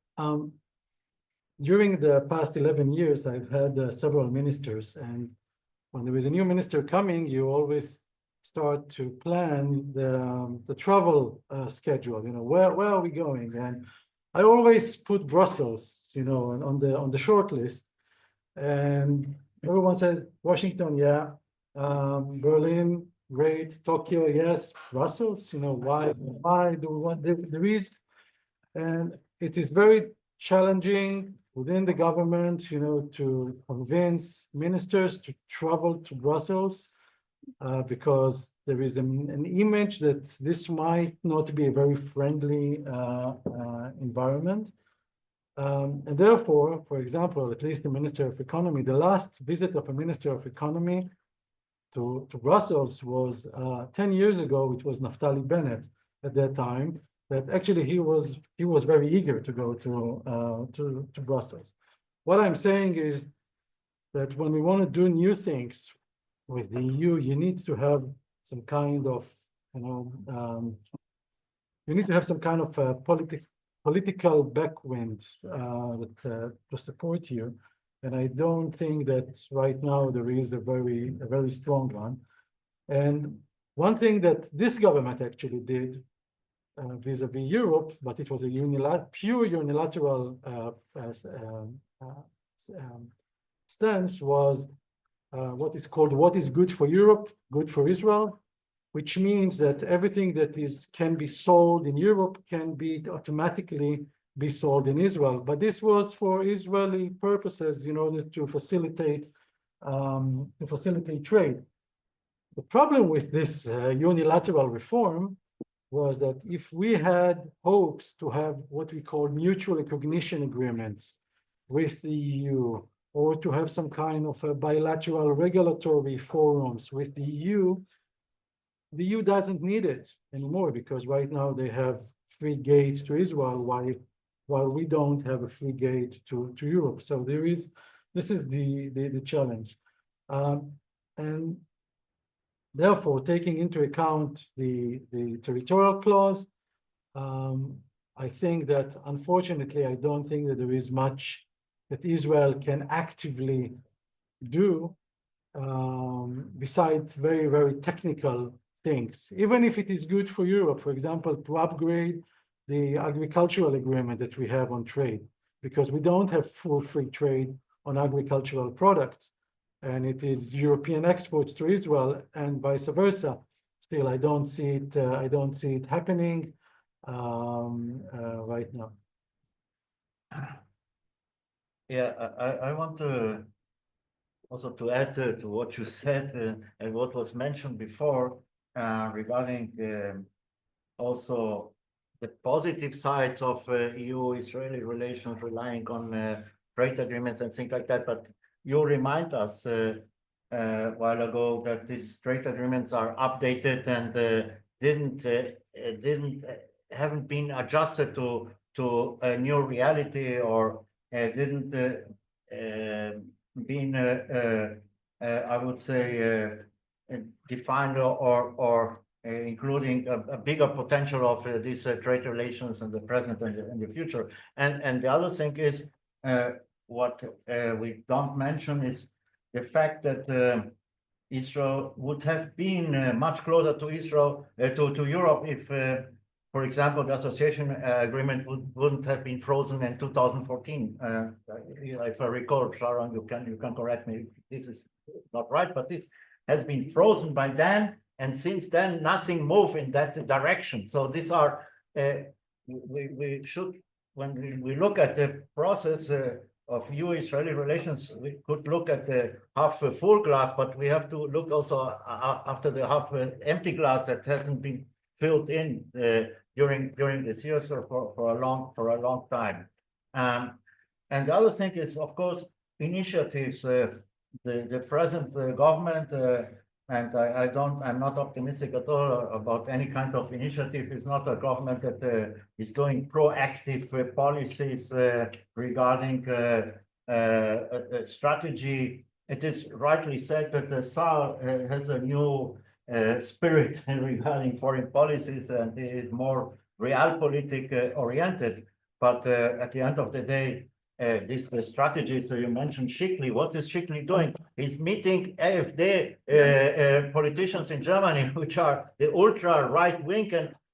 during the past 11 years, I've had several ministers, and when there is a new minister coming, you always start to plan the travel schedule, you know, where are we going? And I always put Brussels, you know, on the short list. And everyone said, Washington, yeah, Berlin, great, Tokyo, yes, Brussels, you know, why do we want, there is, and it is very challenging within the government, you know, to convince ministers to travel to Brussels, because there is an image that this might not be a very friendly environment. And therefore, for example, at least the Minister of Economy, the last visit of a Minister of Economy to Brussels was 10 years ago. It was Naftali Bennett at that time, that actually he was very eager to go to Brussels. What I'm saying is that when we want to do new things with the EU, you need to have some kind of, you know, you need to have some kind of political backwind to support you. And I don't think that right now there is a very strong one. And one thing that this government actually did vis-a-vis Europe, but it was a pure unilateral stance, was what is called "What is good for Europe, good for Israel," which means that everything that can be sold in Europe can be automatically be sold in Israel. But this was for Israeli purposes in order to facilitate trade. The problem with this unilateral reform was that if we had hopes to have what we call mutual recognition agreements with the EU, or to have some kind of a bilateral regulatory forums with the EU doesn't need it anymore, because right now they have free gate to Israel, while we don't have a free gate to Europe. So this is the challenge. And therefore, taking into account the territorial clause, I think that unfortunately, I don't think that there is much that Israel can actively do besides very technical things. Even if it is good for Europe, for example, to upgrade the agricultural agreement that we have on trade, because we don't have full free trade on agricultural products, and it is European exports to Israel and vice versa. Still, I don't see it happening right now. Yeah, I want to also to add to what you said and what was mentioned before regarding also the positive sides of EU-Israeli relations relying on trade agreements and things like that. But you remind us a while ago that these trade agreements are updated and haven't been adjusted to a new reality, or didn't been I would say defined or including a bigger potential of these trade relations in the present and in the future. And the other thing is what we don't mention is the fact that Israel would have been much closer to Israel to Europe if, for example, the association agreement wouldn't have been frozen in 2014. If I recall, Sharon, you can correct me if this is not right, but this has been frozen by then, and since then nothing moved in that direction. So these are we should, when we look at the process of EU-Israeli relations, we could look at the half full glass, but we have to look also after the half empty glass that hasn't been filled in during this year, so for a long time. And the other thing is, of course, initiatives. The present government, and I'm not optimistic at all about any kind of initiative. It's not a government that is doing proactive policies regarding a strategy. It is rightly said that the Tsar has a new spirit regarding foreign policies, and is more realpolitik oriented. But at the end of the day, this strategy, so you mentioned Schickli. What is Schickli doing? He's meeting AfD politicians in Germany, which are the ultra right wing,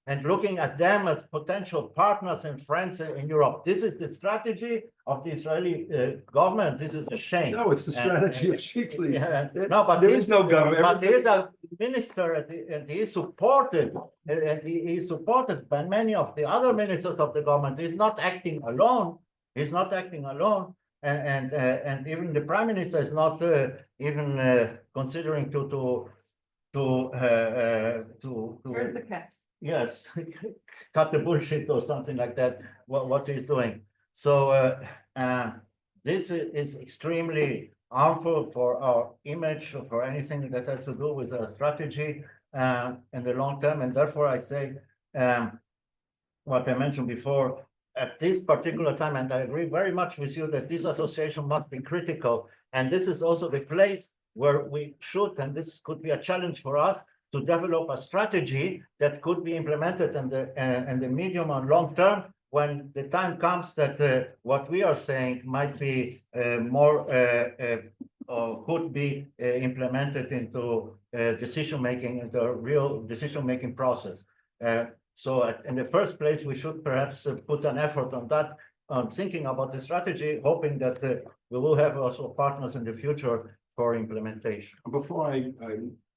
and looking at them as potential partners and friends in Europe. This is the strategy of the Israeli government. This is a shame. No, it's the strategy of Schickli. Yeah, no, but There is no government. But he is a minister, and he is supported, and he is supported by many of the other ministers of the government. He's not acting alone. He's not acting alone, and even the prime minister is not even considering to Herd the cat. yes, cut the bullshit or something like that. What he's doing. So this is extremely harmful for our image or for anything that has to do with our strategy in the long term. And therefore, I say what I mentioned before. At this particular time, and I agree very much with you that this association must be critical. And this is also the place where we should, and this could be a challenge for us, to develop a strategy that could be implemented in the medium and long term when the time comes that what we are saying might be more or could be implemented into decision-making, into a real decision-making process. So in the first place, we should perhaps put an effort on that, on thinking about the strategy, hoping that we will have also partners in the future for implementation. Before I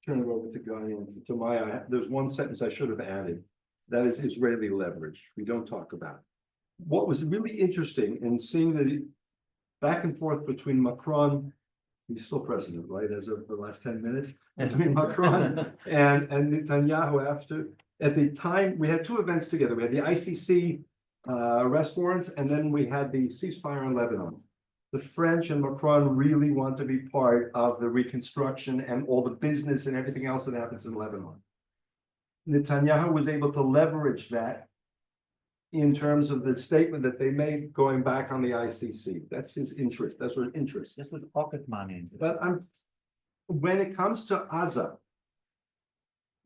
turn it over to Guy and to Maya, there's one sentence I should have added. That is Israeli leverage. We don't talk about it. What was really interesting in seeing the back and forth between Macron, he's still president, right, as of the last 10 minutes, between Macron and Netanyahu after. At the time, we had two events together. We had the ICC arrest warrants, and then we had the ceasefire in Lebanon. The French and Macron really want to be part of the reconstruction and all the business and everything else that happens in Lebanon. Netanyahu was able to leverage that in terms of the statement that they made going back on the ICC. That's his interest. That's what interest. This was pocket money. But when it comes to Gaza,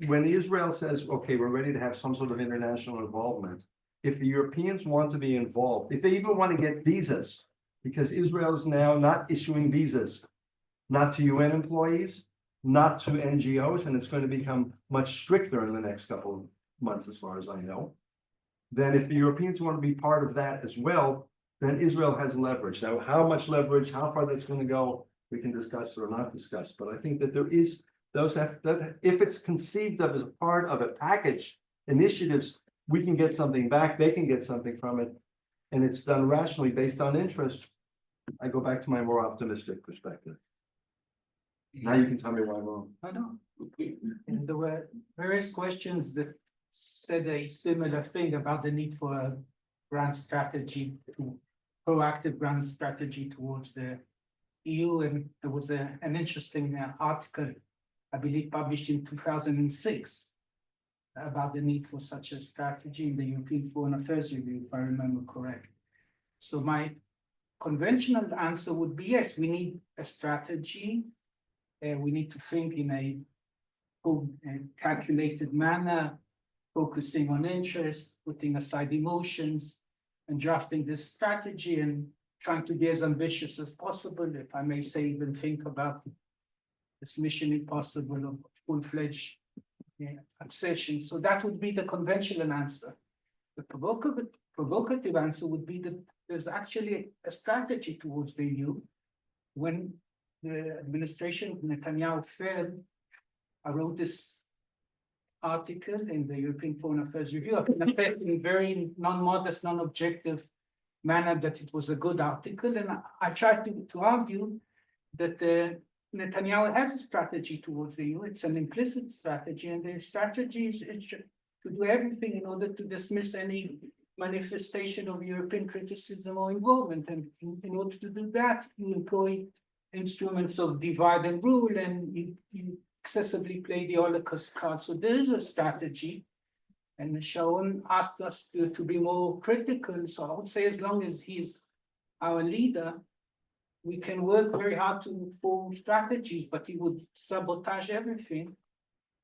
when Israel says, okay, we're ready to have some sort of international involvement, if the Europeans want to be involved, if they even want to get visas, because Israel is now not issuing visas, not to UN employees, not to NGOs, and it's going to become much stricter in the next couple of months, as far as I know, then if the Europeans want to be part of that as well, then Israel has leverage. Now, how much leverage, how far that's going to go, we can discuss or not discuss, but I think that there is that if it's conceived of as a part of a package, initiatives, we can get something back, they can get something from it, and it's done rationally based on interest. I go back to my more optimistic perspective. Now you can tell me why I'm wrong. I know. And there were various questions that said a similar thing about the need for a grand strategy, proactive grand strategy towards the EU. And there was an interesting article, I believe, published in 2006 about the need for such a strategy in the European Foreign Affairs Review, if I remember correct. So my conventional answer would be yes, we need a strategy. We need to think in a calculated manner, focusing on interest, putting aside emotions, and drafting this strategy and trying to be as ambitious as possible. If I may say, even think about this mission impossible of full-fledged accession. So that would be the conventional answer. The provocative answer would be that there's actually a strategy towards the EU. When the administration of Netanyahu failed, I wrote this article in the European Foreign Affairs Review. I think in a very non-modest, non-objective manner that it was a good article. And I tried to argue that Netanyahu has a strategy towards the EU. It's an implicit strategy, and the strategy is to do everything in order to dismiss any manifestation of European criticism or involvement. And in order to do that, you employ instruments of divide and rule, and you excessively play the Holocaust card. So there is a strategy, and Sharon asked us to be more critical. So I would say as long as he's our leader, we can work very hard to form strategies, but he would sabotage everything,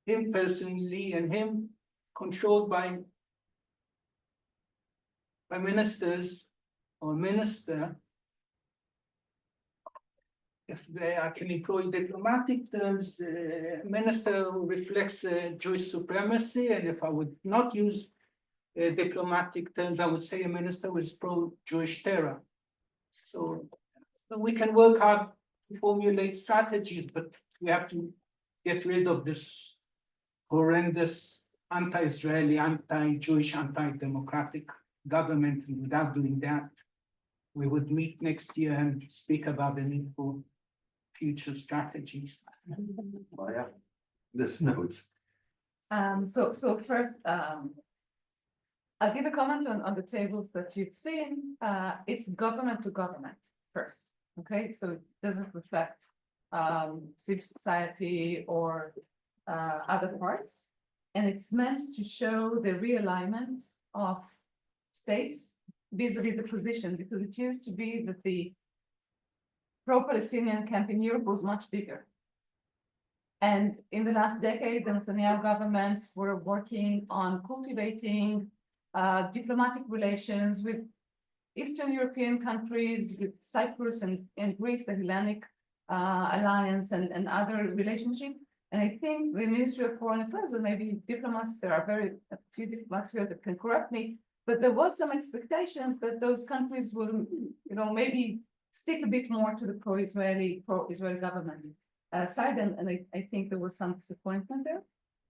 him personally and him controlled by prime ministers or minister, if I can employ diplomatic terms, minister reflects Jewish supremacy, and if I would not use diplomatic terms, I would say a minister is pro-Jewish terror. So we can work hard to formulate strategies, but we have to get rid of this horrendous anti-Israeli, anti-Jewish, anti-democratic government. And without doing that, we would meet next year and speak about the need for future strategies. Oh, yeah. This notes. So first, I'll give a comment on the tables that you've seen. It's government to government first, okay? So it doesn't reflect civil society or other parts. And it's meant to show the realignment of states vis-a-vis the position, because it used to be that the pro-Palestinian camp in Europe was much bigger. And in the last decade, the Netanyahu governments were working on cultivating diplomatic relations with Eastern European countries, with Cyprus and Greece, the Hellenic alliance and other relationships. And I think the Ministry of Foreign Affairs, and maybe diplomats, there are a few diplomats here that can correct me, but there was some expectations that those countries will, maybe stick a bit more to the pro-Israeli government side, and I think there was some disappointment there.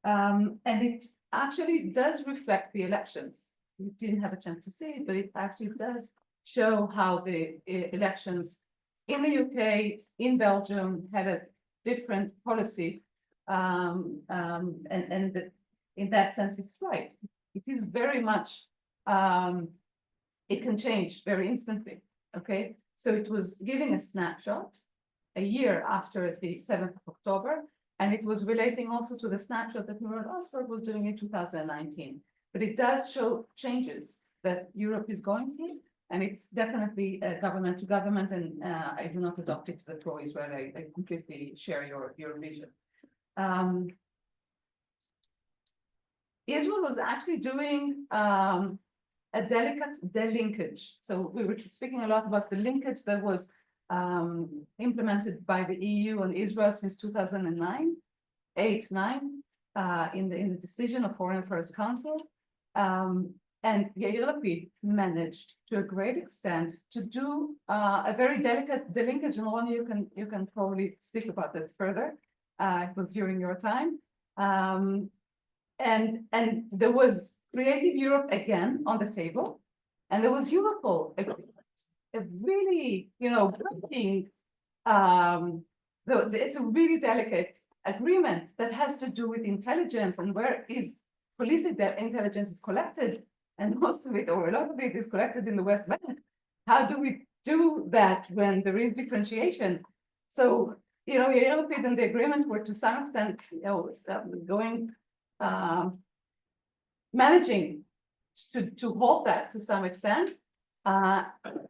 And it actually does reflect the elections. You didn't have a chance to see it, but it actually does show how the elections in the UK, in Belgium, had a different policy. And in that sense, it's right. It is very much, it can change very instantly, okay? So it was giving a snapshot a year after the 7th of October, and it was relating also to the snapshot that Murat Osberg was doing in 2019. But it does show changes that Europe is going through, and it's definitely government to government, and I do not adopt it to the pro-Israel. I completely share your vision. Israel was actually doing a delicate delinkage. So we were speaking a lot about the linkage that was implemented by the EU and Israel since 2009, 8-9, in the decision of Foreign Affairs Council. And Yair Lapid managed to a great extent to do a very delicate delinkage, and Ron, you can probably speak about that further. It was during your time. And there was Creative Europe again on the table, and there was Europol agreement, a really, breaking, it's a really delicate agreement that has to do with intelligence and where is police intelligence is collected, and most of it, or a lot of it, is collected in the West Bank. How do we do that when there is differentiation? So, Yair Lapid and the agreement were to some extent, managing to hold that to some extent. And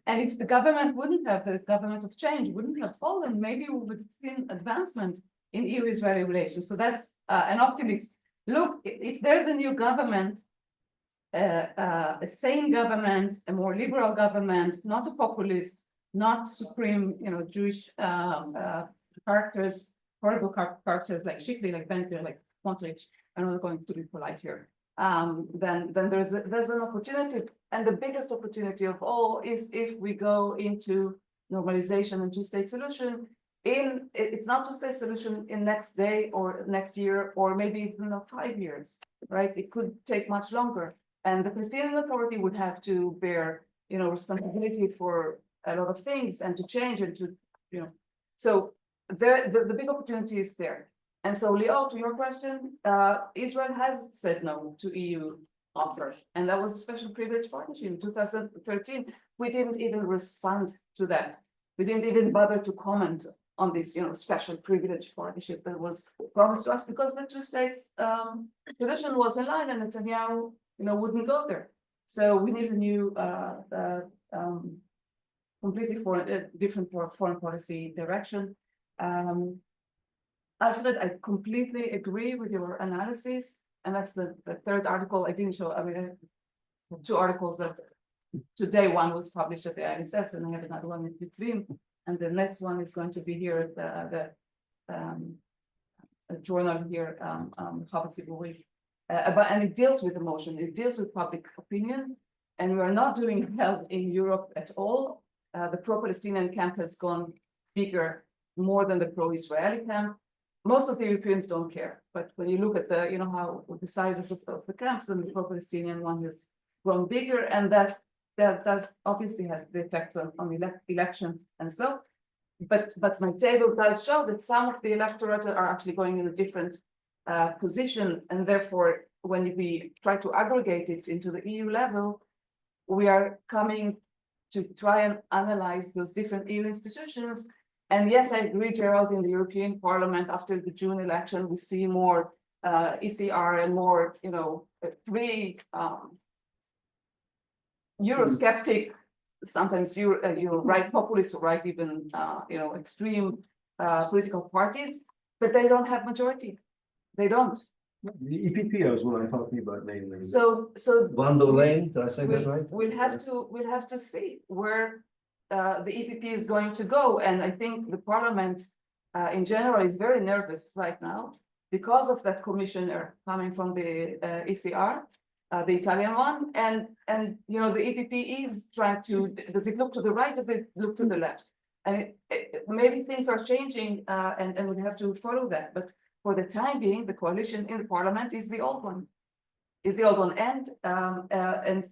if the government the government of change wouldn't have fallen, maybe we would have seen advancement in EU-Israeli relations. So that's an optimist. Look, if there's a new government, a sane government, a more liberal government, not a populist, not supreme, Jewish characters, horrible characters like Shikli, like Ben-Gvir, like Smotrich. I'm not going to be polite here. Then there's an opportunity, and the biggest opportunity of all is if we go into normalization and two-state solution. It's not two-state solution in next day or next year or maybe 5 years, right? It could take much longer, and the Palestinian Authority would have to bear, responsibility for a lot of things and to change and to, so the big opportunity is there. And so, Leo, to your question, Israel has said no to EU offer, and that was a special privilege partnership in 2013. We didn't even respond to that. We didn't even bother to comment on this, special privilege partnership that was promised to us because the two states solution was in line, and Netanyahu, wouldn't go there. So we need a new, completely different foreign policy direction. Alfred, I completely agree with your analysis, and that's the third article I didn't show. I mean, 2 articles that today one was published at the IASEI, and I have another one in between. And the next one is going to be here at a journal here, Chabad Tziburi. And it deals with emotion, it deals with public opinion, and we are not doing well in Europe at all. The pro-Palestinian camp has gone bigger, more than the pro-Israeli camp. Most of the Europeans don't care, but when you look at the, how the sizes of the camps, then the pro-Palestinian one has grown bigger, and that does obviously has the effects on elections and so. But my table does show that some of the electorate are actually going in a different position, and therefore, when we try to aggregate it into the EU level, we are coming to try and analyze those different EU institutions. And yes, I agree, Gerald, in the European Parliament after the June election, we see more ECR and more, three Eurosceptic, sometimes you're right populist or right even extreme political parties, but they don't have majority. They don't. The EPP is what I'm talking about mainly. So Van der Leyen, did I say that right? we'll have to see where the EPP is going to go, and I think the Parliament in general is very nervous right now because of that commissioner coming from the ECR. The Italian one, and the EPP is trying to. Does it look to the right or does it look to the left? And maybe things are changing, and we have to follow that. But for the time being, the coalition in the Parliament is the old one. And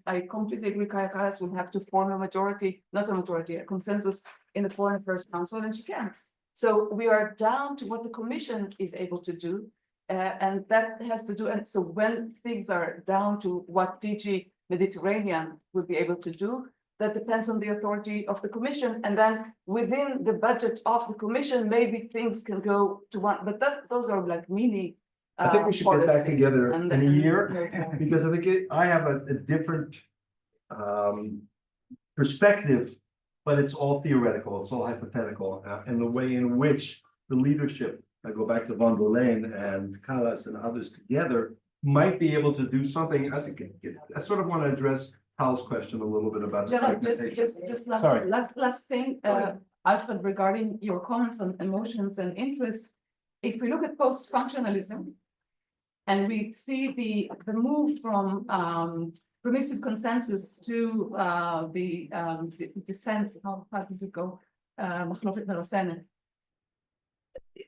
I completely agree. Kaya Kallas will have to form a majority, not a majority, a consensus in the Foreign Affairs Council, and she can't. So we are down to what the Commission is able to do. And that has to do, and so when things are down to what DG Mediterranean will be able to do, that depends on the authority of the Commission. And then within the budget of the Commission, maybe things can go to one, but those are like mini. I think we should get back together in a year, because I think I have a different perspective, but it's all theoretical, it's all hypothetical, and the way in which the leadership, I go back to Van der Leyen and Kallas and others together, might be able to do something. I think I sort of want to address Hal's question a little bit about. Just last thing, Alfred, regarding your comments on emotions and interests. If we look at post-functionalism, and we see the move from permissive consensus to the dissent, how does it go? מחלוקת מרסנת.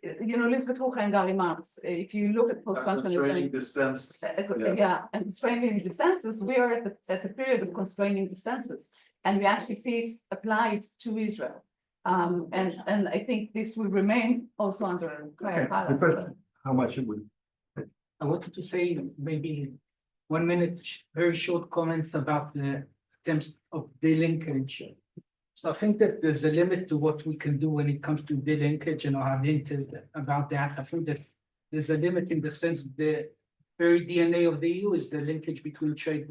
Elizabeth Hocha and Gary Marx, if you look at post-functionalism, and constraining the census, we are at the period of constraining the census, and we actually see it applied to Israel. And I think this will remain also under Kaya Kallas. How much it would? I wanted to say maybe 1 minute, very short comments about the attempts of delinkage. So I think that there's a limit to what we can do when it comes to delinkage, and I've hinted about that. I think that there's a limit in the sense that the very DNA of the EU is the linkage between trade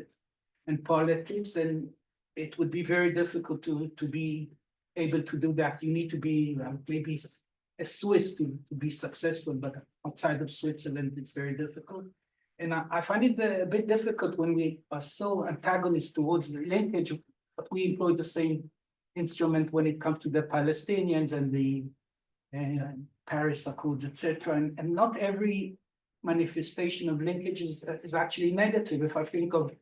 and politics, and it would be very difficult to be able to do that. You need to be maybe a Swiss to be successful, but outside of Switzerland, it's very difficult. And I find it a bit difficult when we are so antagonist towards the linkage, but we employ the same instrument when it comes to the Palestinians and the Paris Accords, etc. And not every manifestation of linkage is actually negative. If I think of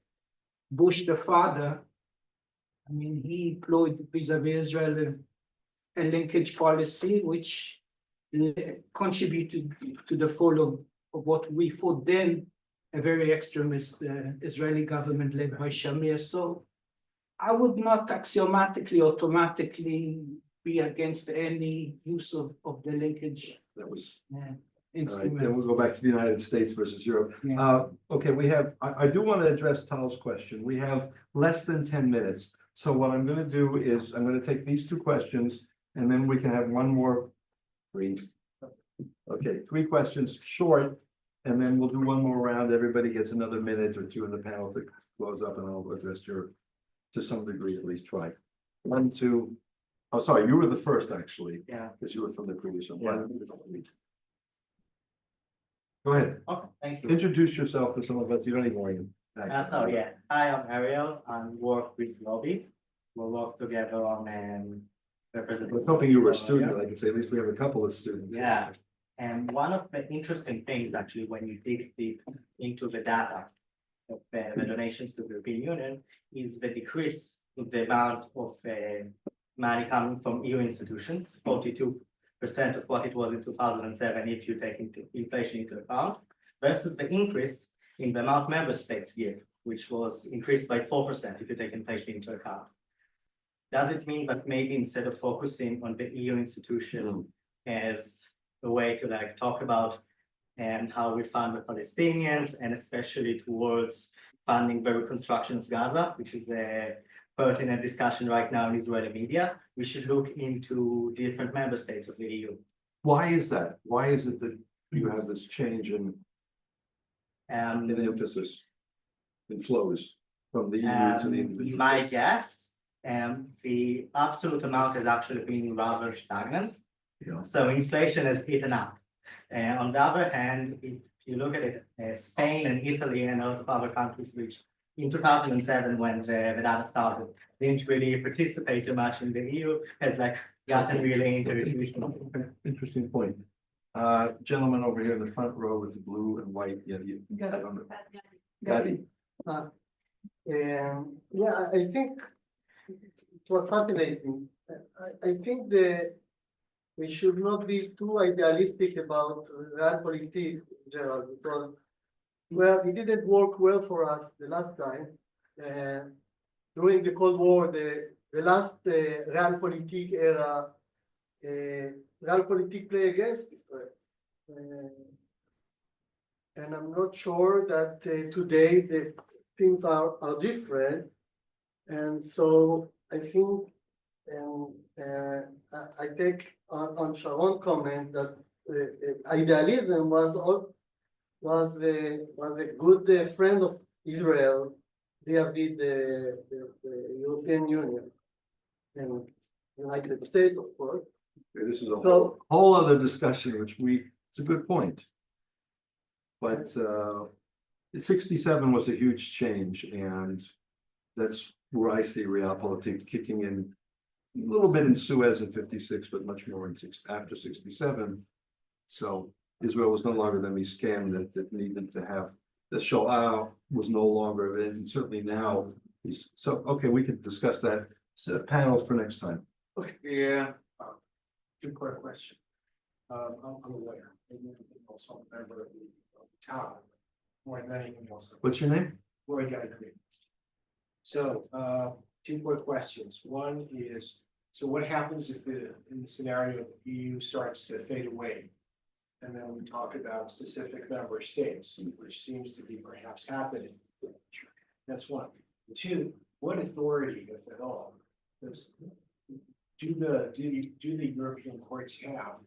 Bush the father, I mean, he employed vis-a-vis Israel a linkage policy which contributed to the fall of what we thought then a very extremist Israeli government led by Shamir. So I would not axiomatically, automatically be against any use of the linkage. That was instrument. Right, then we'll go back to the United States versus Europe. Yeah. Okay, we have. I do want to address Tal's question. We have less than 10 minutes. So what I'm going to do is I'm going to take these two questions, and then we can have one more. Three questions short, and then we'll do one more round. Everybody gets another minute or two in the panel to close up, and I'll address your. To some degree, at least try. 1, 2. Oh, sorry, you were the first actually. Yeah. Because you were from the previous one. Yeah. Go ahead. Okay, thank you. Introduce yourself to some of us. You don't even know you. Thank you. So yeah, hi, I'm Ariel. I work with Lobby. We work together on I representing. was hoping you were a student, I could say at least we have a couple of students. Yeah, and one of the interesting things actually, when you dig deep into the data of the donations to the European Union, is the decrease in the amount of money coming from EU institutions, 42% of what it was in 2007, if you take inflation into account, versus the increase in the amount member states give, which was increased by 4% if you take inflation into account. Does it mean that maybe instead of focusing on the EU institution as a way to like talk about and how we fund the Palestinians, and especially towards funding the reconstruction of Gaza, which is a pertinent discussion right now in Israeli media, we should look into different member states of the EU. Why is that? Why is it that you have this change in the emphasis? In flows from the EU to the individual? My states? guess, the absolute amount has actually been rather stagnant. Yeah. So inflation has eaten up. On the other hand, if you look at it, Spain and Italy and a lot of other countries which in 2007 when the data started, didn't really participate too much in the EU, has like gotten really into it recently. Interesting point. Gentleman over here in the front row with the blue and white, yeah, you. Got I it. don't know. Got it. Gadi. Yeah, I think it was fascinating. I think we should not be too idealistic about realpolitik in general, because well, it didn't work well for us the last time. During the Cold War, the last realpolitik era, realpolitik play against Israel. And I'm not sure that today the things are different. And so I think I take on Sharon's comment that idealism was a good friend of Israel vis-a-vis the European Union and United States, of course. Okay, this is a So- whole other discussion, which it's a good point. But 67 was a huge change, and that's where I see realpolitik kicking in a little bit in Suez in 56, but much more in after 67. So Israel was no longer the scam that needed to have the Shoah was no longer, and certainly now is so. Okay, we could discuss that. So panel for next time. Yeah, two quick question. I'm a lawyer, and also a member of the town, more than anything else. What's your name? Roy Guy Green. So, two quick questions. One is, so what happens if in the scenario, the EU starts to fade away? And then we talk about specific member states, which seems to be perhaps happening. That's one. Two, what authority, if at all, do the European courts have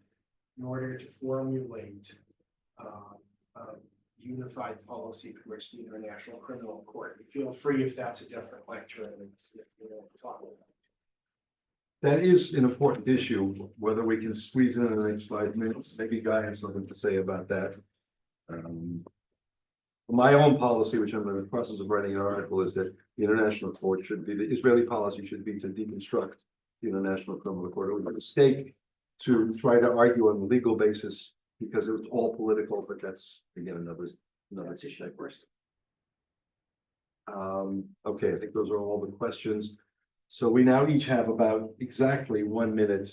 in order to formulate a unified policy towards the International Criminal Court? Feel free if that's a different lecture and it's, talk about. That is an important issue, whether we can squeeze in the next 5 minutes. Maybe Guy has something to say about that. My own policy, which I'm in the process of writing an article, is that the International Court should be, the Israeli policy should be to deconstruct the International Criminal Court. It was a mistake to try to argue on the legal basis because it was all political, but that's again another issue. Okay, I think those are all the questions. So we now each have about exactly 1 minute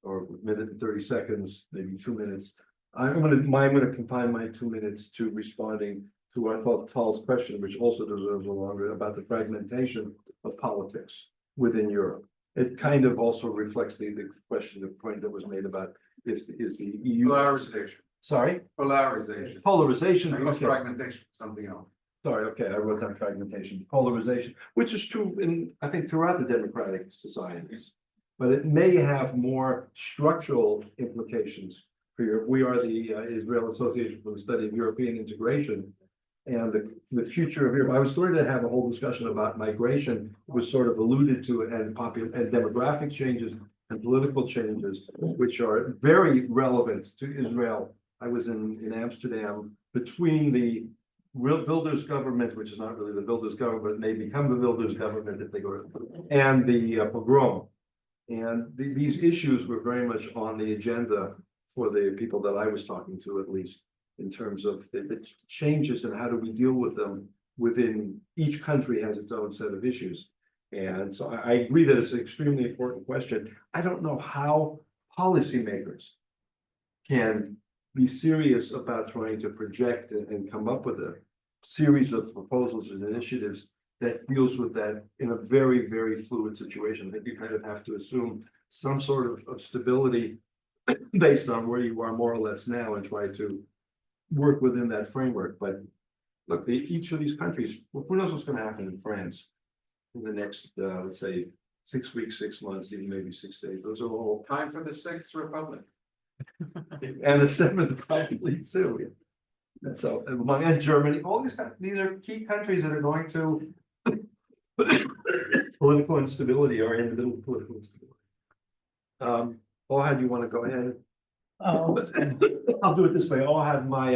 or 1minute and 30 seconds, maybe 2 minutes. I'm gonna confine my 2 minutes to responding to I thought Tal's question, which also deserves a longer, about the fragmentation of politics within Europe. It kind of also reflects the question, the point that was made about is the EU. Polarization. Sorry? Polarization. Polarization. I guess Okay. fragmentation, something else. Sorry, okay, I wrote down fragmentation, polarization, which is true in, I think, throughout the democratic societies. But it may have more structural implications for Europe. We are the Israel Association for the Study of European Integration. And the future of Europe. I was going to have a whole discussion about migration, was sort of alluded to, and demographic changes and political changes, which are very relevant to Israel. I was in Amsterdam between the real builders government, which is not really the builders government, may become the builders government if they go, and the pogrom. And these issues were very much on the agenda for the people that I was talking to, at least, in terms of the changes and how do we deal with them within each country has its own set of issues. And so I agree that it's an extremely important question. I don't know how policymakers can be serious about trying to project and come up with a series of proposals and initiatives that deals with that in a very, very fluid situation. I think you kind of have to assume some sort of stability based on where you are more or less now and try to work within that framework. But look, each of these countries, who knows what's going to happen in France in the next, let's say, 6 weeks, 6 months, even maybe 6 days. Those are all Time for the Sixth Republic. and the seventh probably too. And so and Germany, all these are key countries that are going to political instability or in the middle of political instability. Ohad, you want to go ahead? I'll do it this way. I'll have my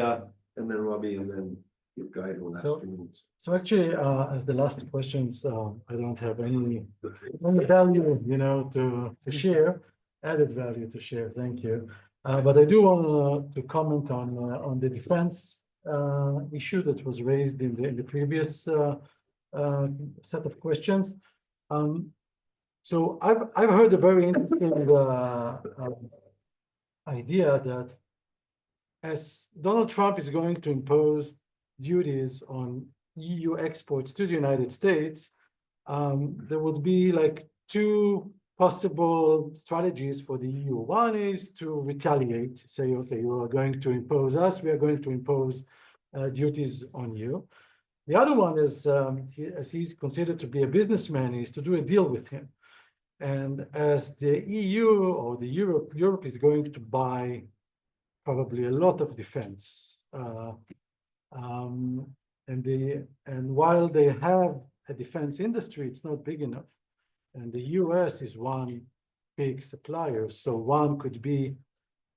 and then Robbie and then your guide will ask you. So actually, as the last questions, I don't have any value, to share, added value to share. Thank you. But I do want to comment on the defense issue that was raised in the previous set of questions. So I've heard a very interesting idea that as Donald Trump is going to impose duties on EU exports to the United States, there would be like two possible strategies for the EU. One is to retaliate, say, okay, you are going to impose us, we are going to impose duties on you. The other one is, as he's considered to be a businessman, is to do a deal with him. And as the EU or the Europe is going to buy probably a lot of defense, and while they have a defense industry, it's not big enough. And the US is one big supplier. So one could be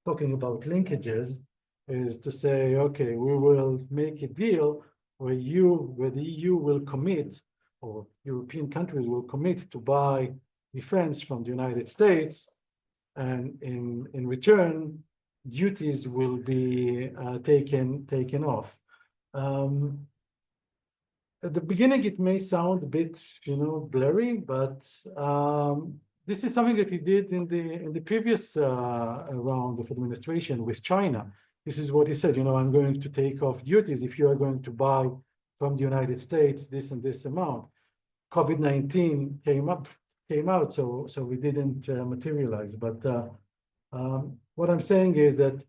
talking about linkages is to say, okay, we will make a deal where the EU will commit, or European countries will commit to buy defense from the United States. And in return, duties will be taken off. At the beginning, it may sound a bit, blurry, but this is something that he did in the previous round of administration with China. This is what he said, I'm going to take off duties if you are going to buy from the United States this and this amount. COVID-19 came out, so we didn't materialize. But what I'm saying is that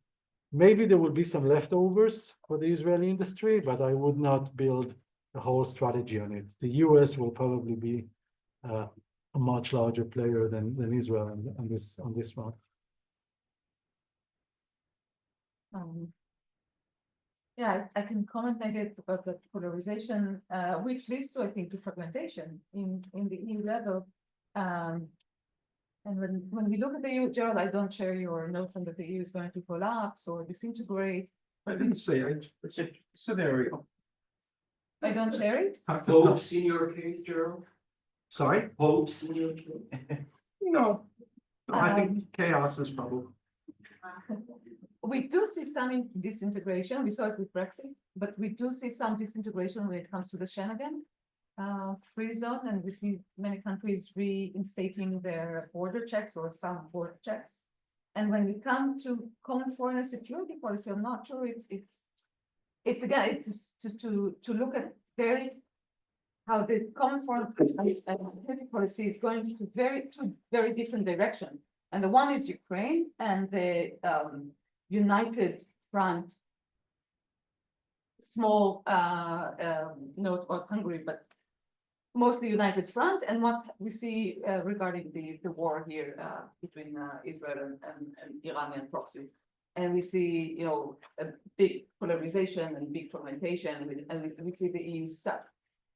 maybe there will be some leftovers for the Israeli industry, but I would not build a whole strategy on it. The US will probably be a much larger player than Israel on this one. Yeah, I can comment maybe about the polarization, which leads to, I think, to fragmentation in the EU level. And when we look at the EU, Gerald, I don't share your notion that the EU is going to collapse or disintegrate. I didn't say it's a scenario. I don't share it. Hopes in your case, Gerald? Sorry? Hopes in your case? No, I think chaos is probably. We do see some disintegration. We saw it with Brexit, but we do see some disintegration when it comes to the Schengen free zone, and we see many countries reinstating their border checks or some border checks. And when we come to common foreign and security policy, I'm not sure it's again, it's to look at how the common foreign and security policy is going to two very different directions. And the one is Ukraine and the United Front, small note of Hungary, but mostly United Front, and what we see regarding the war here between Israel and Iranian proxies. And we see, a big polarization and big fragmentation, and we see the EU stuck.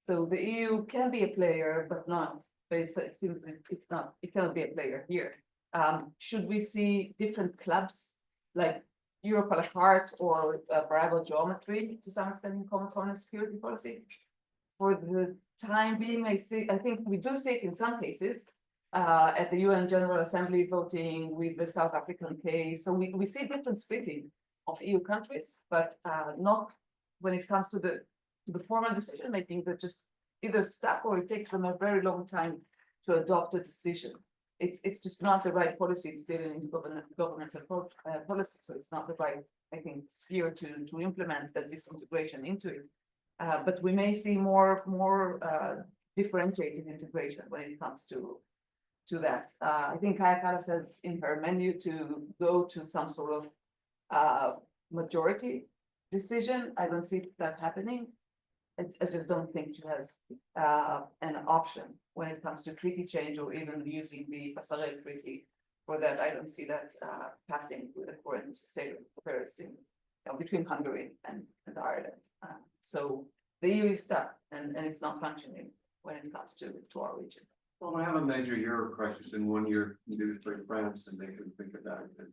So the EU can be a player, but it seems it's not, it cannot be a player here. Should we see different clubs, like Europe a la carte or variable geometry to some extent in common foreign and security policy. For the time being, I think we do see it in some cases at the UN General Assembly voting with the South African case. So we see different splitting of EU countries, but not when it comes to the formal decision making that just either stuck or it takes them a very long time to adopt a decision. It's just not the right policy. It's still an intergovernmental policy, so it's not the right, I think, sphere to implement that disintegration into it. But we may see more differentiated integration when it comes to that. I think Kaya Kallas says in her menu to go to some sort of majority decision. I don't see that happening. I just don't think she has an option when it comes to treaty change or even using the Passarel Treaty for that. I don't see that passing with the current state of affairs in, between Hungary and Ireland. So the EU is stuck and it's not functioning when it comes to our region. Well, I have a major Euro crisis in 1 year due to France, and they can think about it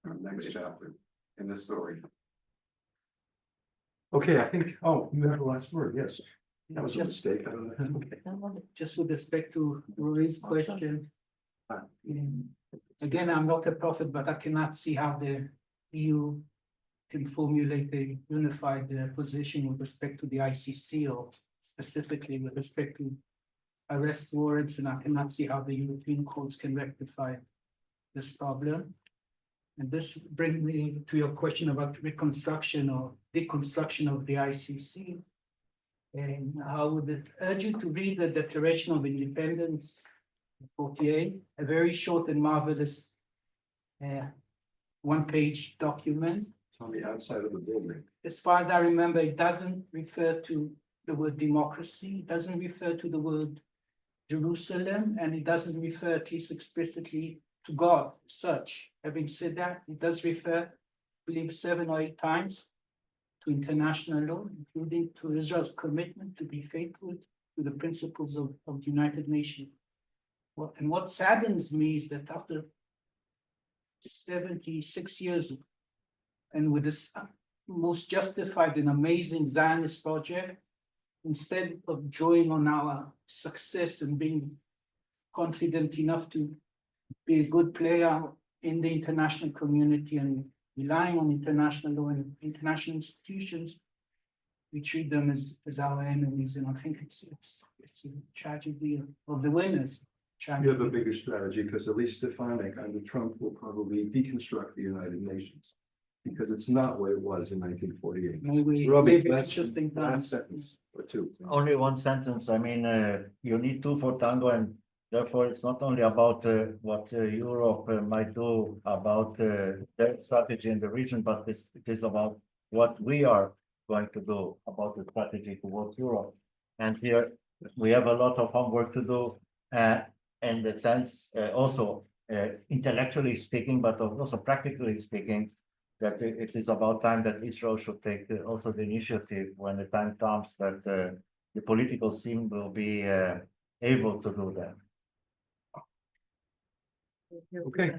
in our next chapter in the story. Okay, I think, oh, you have the last word, yes. That was a Just- mistake, I don't know. Okay. Just with respect to Rory's question. Again, I'm not a prophet, but I cannot see how the EU can formulate a unified position with respect to the ICC or specifically with respect to arrest warrants, and I cannot see how the European courts can rectify this problem. And this brings me to your question about reconstruction or deconstruction of the ICC. And I would urge you to read the Declaration of Independence 48, a very short and marvelous one-page document. It's on the outside of the building. As far as I remember, it doesn't refer to the word democracy, it doesn't refer to the word Jerusalem, and it doesn't refer, at least explicitly, to God as such. Having said that, it does refer, I believe, 7 or 8 times to international law, including to Israel's commitment to be faithful to the principles of the United Nations. And what saddens me is that after 76 years, and with this most justified and amazing Zionist project, instead of drawing on our success and being confident enough to be a good player in the international community and relying on international law and international institutions, we treat them as our enemies. And I think it's a tragedy of the winners. You have a bigger strategy because at least Stefanik under Trump will probably deconstruct the United Nations because it's not what it was in 1948. Maybe last interesting times. sentence or two. Only one sentence. I mean, you need two for tango, and therefore it's not only about what Europe might do about their strategy in the region, but it is about what we are going to do about the strategy towards Europe. And here we have a lot of homework to do, in the sense also intellectually speaking, but also practically speaking, that it is about time that Israel should take also the initiative when the time comes that the political scene will be able to do that. Okay.